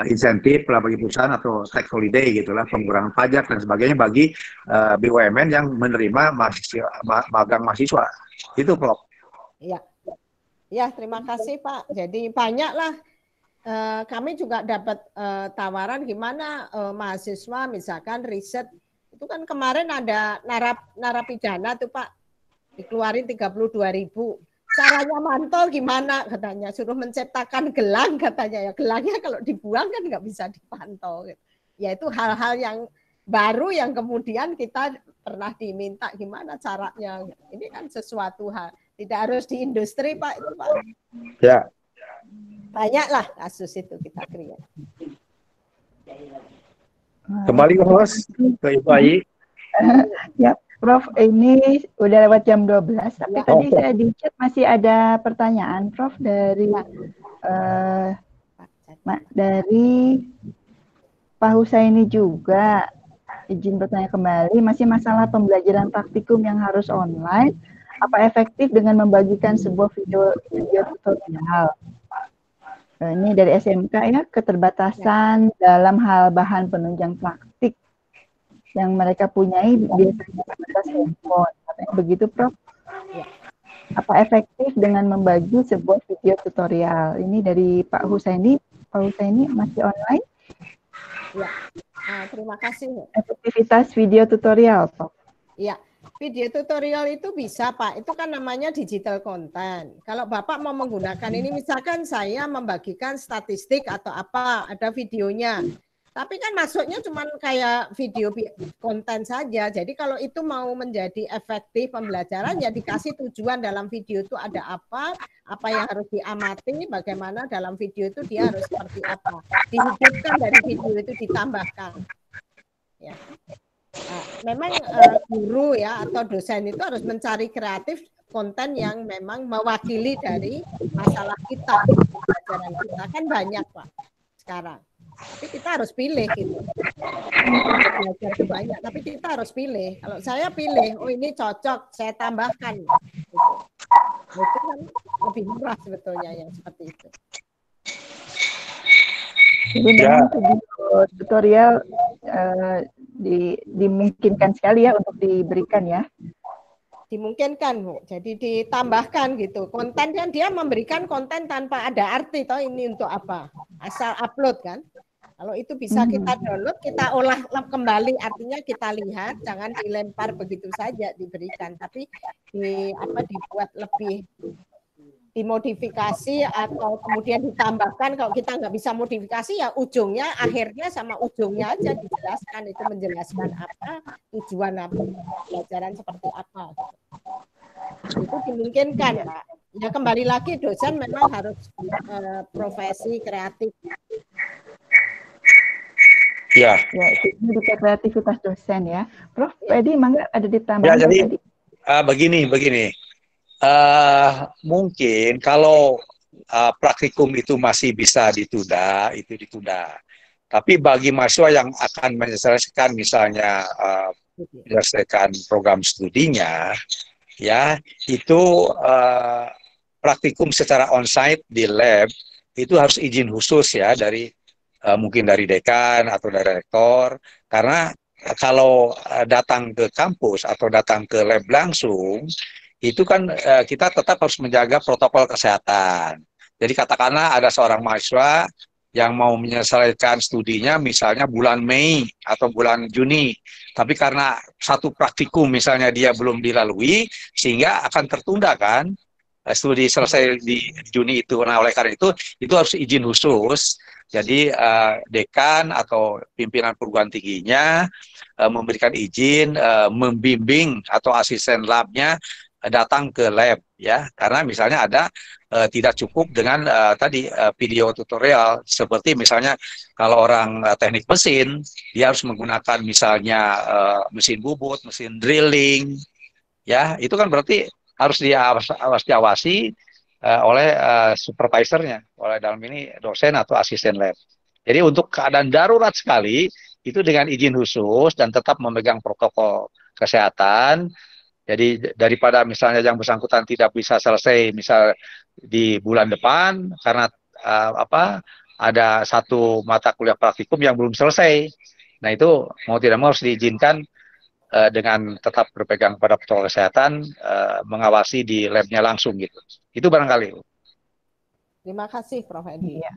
B: insentif lah bagi perusahaan atau tax holiday gitulah, pengurangan pajak dan sebagainya bagi BUMN yang menerima magang mahasiswa. Itu Prof.
C: Iya. Ya, terima kasih Pak. Jadi banyaklah kami juga dapat tawaran gimana mahasiswa misalkan riset itu kan kemarin ada narapidana tuh Pak dikeluarin 32.000. Caranya mantau gimana katanya, suruh menciptakan gelang katanya, ya gelangnya kalau dibuang kan nggak bisa dipantau. Ya itu hal-hal yang baru yang kemudian kita pernah diminta gimana caranya. Ini kan sesuatu hal, tidak harus di industri Pak itu Pak.
B: Ya.
C: Banyaklah kasus itu kita create.
B: Kembali ke host, ke Ibu Ayi.
A: Ya, Prof, ini udah lewat jam 12, tapi tadi saya di chat masih ada pertanyaan, Prof, dari Pak Husaini juga. Izin bertanya kembali, masih masalah pembelajaran praktikum yang harus online, apa efektif dengan membagikan sebuah video tutorial? Ini dari SMK ya, keterbatasan dalam hal bahan penunjang praktik yang mereka punyai biasanya terbatas handphone. Katanya begitu, Prof. Ya. Apa efektif dengan membagi sebuah video tutorial? Ini dari Pak Husaini. Pak Husaini masih online?
C: Ya. Terima kasih.
A: Efektivitas video tutorial, Prof.
C: Ya. Video tutorial itu bisa Pak, itu kan namanya digital content. Kalau Bapak mau menggunakan ini, misalkan saya membagikan statistik atau apa, ada videonya. Tapi kan masuknya cuma kayak video konten saja. Jadi kalau itu mau menjadi efektif pembelajaran, ya dikasih tujuan dalam video itu ada apa yang harus diamati, bagaimana dalam video itu dia harus seperti apa. Dihidupkan dari video itu ditambahkan. Ya. Nah, memang guru ya atau dosen itu harus mencari kreatif konten yang memang mewakili dari masalah kita, pelajaran kita kan banyak Pak sekarang. Tapi kita harus pilih gitu. Belajar itu banyak, tapi kita harus pilih. Kalau saya pilih, oh ini cocok, saya tambahkan. Gitu. Itu kan lebih murah sebetulnya yang seperti itu.
A: Jadi memang tutorial dimungkinkan sekali ya untuk diberikan ya.
C: Dimungkinkan Bu. Jadi ditambahkan gitu. Konten kan dia memberikan konten tanpa ada arti toh ini untuk apa? Asal upload kan. Kalau itu bisa kita download, kita olah kembali, artinya kita lihat, jangan dilempar begitu saja diberikan, tapi dibuat lebih dimodifikasi atau kemudian ditambahkan. Kalau kita nggak bisa modifikasi ya ujungnya akhirnya sama ujungnya aja dijelaskan, itu menjelaskan apa tujuan apa pelajaran seperti apa, itu dimungkinkan Pak. Ya kembali lagi dosen memang harus profesi kreatif.
B: Ya
A: ini juga kreativitas dosen ya, Prof. Edi mangga ada ditambahkan.
B: Ya jadi begini. Mungkin kalau praktikum itu masih bisa ditunda, itu ditunda. Tapi bagi mahasiswa yang akan menyelesaikan misalnya menyelesaikan program studinya, ya itu praktikum secara onsite di lab itu harus izin khusus ya dari mungkin dari dekan atau dari rektor, karena kalau datang ke kampus atau datang ke lab langsung itu kan kita tetap harus menjaga protokol kesehatan. Jadi katakanlah ada seorang mahasiswa yang mau menyelesaikan studinya misalnya bulan Mei atau bulan Juni, tapi karena satu praktikum misalnya dia belum dilalui sehingga akan tertunda kan studi selesai di Juni itu. Nah oleh karena itu harus izin khusus. Jadi dekan atau pimpinan perguruan tingginya memberikan izin, membimbing atau asisten labnya datang ke lab ya, karena misalnya ada tidak cukup dengan tadi video tutorial, seperti misalnya kalau orang teknik mesin dia harus menggunakan misalnya mesin bubut, mesin drilling ya, itu kan berarti harus diawasi oleh supervisornya, oleh dalam ini dosen atau asisten lab. Jadi untuk keadaan darurat sekali itu dengan izin khusus dan tetap memegang protokol kesehatan. Jadi daripada misalnya yang bersangkutan tidak bisa selesai misal di bulan depan karena ada satu mata kuliah praktikum yang belum selesai. Nah itu mau tidak mau harus diizinkan dengan tetap berpegang pada protokol kesehatan, mengawasi di labnya langsung gitu. Itu barangkali.
C: Terima kasih Prof. Edi.
A: Iya.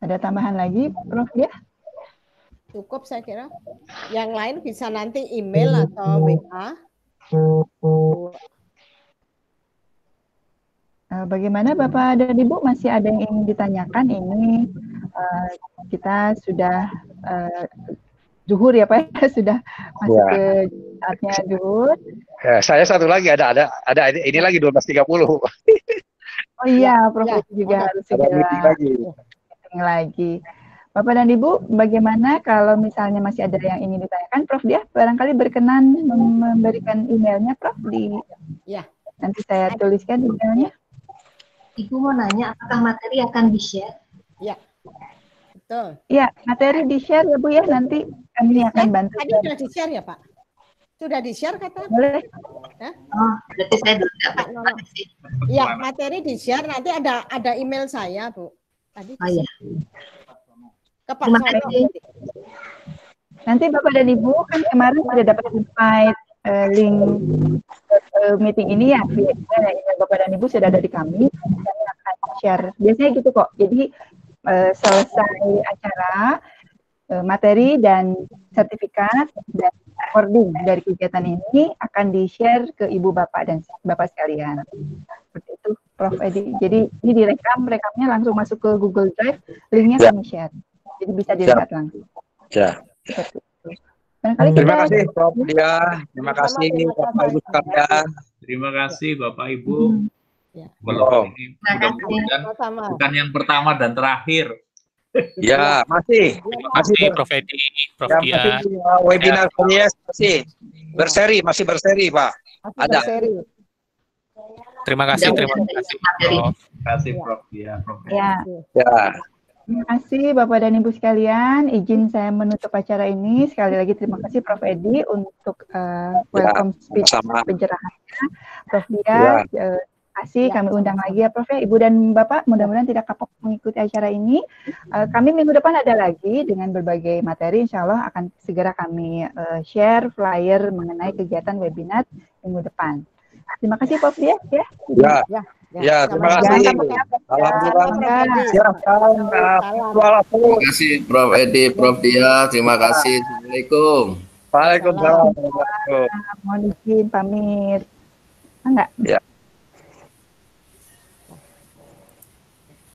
A: Ada tambahan lagi Prof ya?
C: Cukup saya kira. Yang lain bisa nanti email atau WA.
A: Bagaimana Bapak dan Ibu, masih ada yang ingin ditanyakan? Ini kita sudah zuhur ya Pak, sudah masuk ke saatnya zuhur.
B: Ya, saya satu lagi ada ini lagi 12.30.
A: Oh iya, Prof juga harus segera lagi. Bapak dan Ibu, bagaimana kalau misalnya masih ada yang ingin ditanyakan, Prof Diah barangkali berkenan memberikan emailnya, Prof, nanti saya tuliskan emailnya.
K: Ibu mau nanya, apakah materi akan di-share?
C: Ya, betul.
A: Ya, materi di-share ya Bu ya, nanti kami akan bantu.
C: Tadi sudah di-share ya Pak? Sudah di-share kata?
A: Boleh.
K: Oh, berarti saya dulu dapat.
C: Ya, materi di-share, nanti ada email saya Bu. Tadi
K: oh iya.
C: Terima kasih.
A: Nanti Bapak dan Ibu kan kemarin sudah dapat invite link meeting ini ya, Bapak dan Ibu sudah ada di kami, kami akan share. Biasanya gitu kok. Jadi selesai acara, materi dan sertifikat dan recording dari kegiatan ini akan di-share ke Ibu Bapak dan Bapak sekalian. Seperti itu Prof Edi. Jadi ini rekamnya langsung masuk ke Google Drive, linknya kami share. Jadi bisa dilihat langsung.
B: Ya. Terima kasih Prof Diah, terima kasih Bapak Ibu sekalian.
E: Terima kasih Bapak Ibu.
B: Belum.
E: Ini mudah-mudahan bukan yang pertama dan terakhir.
B: Ya, masih
L: Prof Edi, Prof Diah.
B: Webinar series masih berseri Pak. Ada.
L: Terima kasih Prof.
E: Terima kasih Prof Diah, Prof Edi.
A: Ya. Terima kasih Bapak dan Ibu sekalian. Izin saya menutup acara ini. Sekali lagi terima kasih Prof Edi untuk welcome speech pencerahannya. Prof Diah, kasih kami undang lagi ya Prof ya. Ibu dan Bapak mudah-mudahan tidak kapok mengikuti acara ini. Kami minggu depan ada lagi dengan berbagai materi. Insya Allah akan segera kami share flyer mengenai kegiatan webinar minggu depan. Terima kasih Prof Diah ya.
B: Ya, terima kasih. Alhamdulillah.
D: Terima kasih Prof Edi, Prof Diah. Terima kasih. Assalamualaikum.
B: Waalaikumsalam.
A: Mohon izin pamit. Enggak.
B: Ya.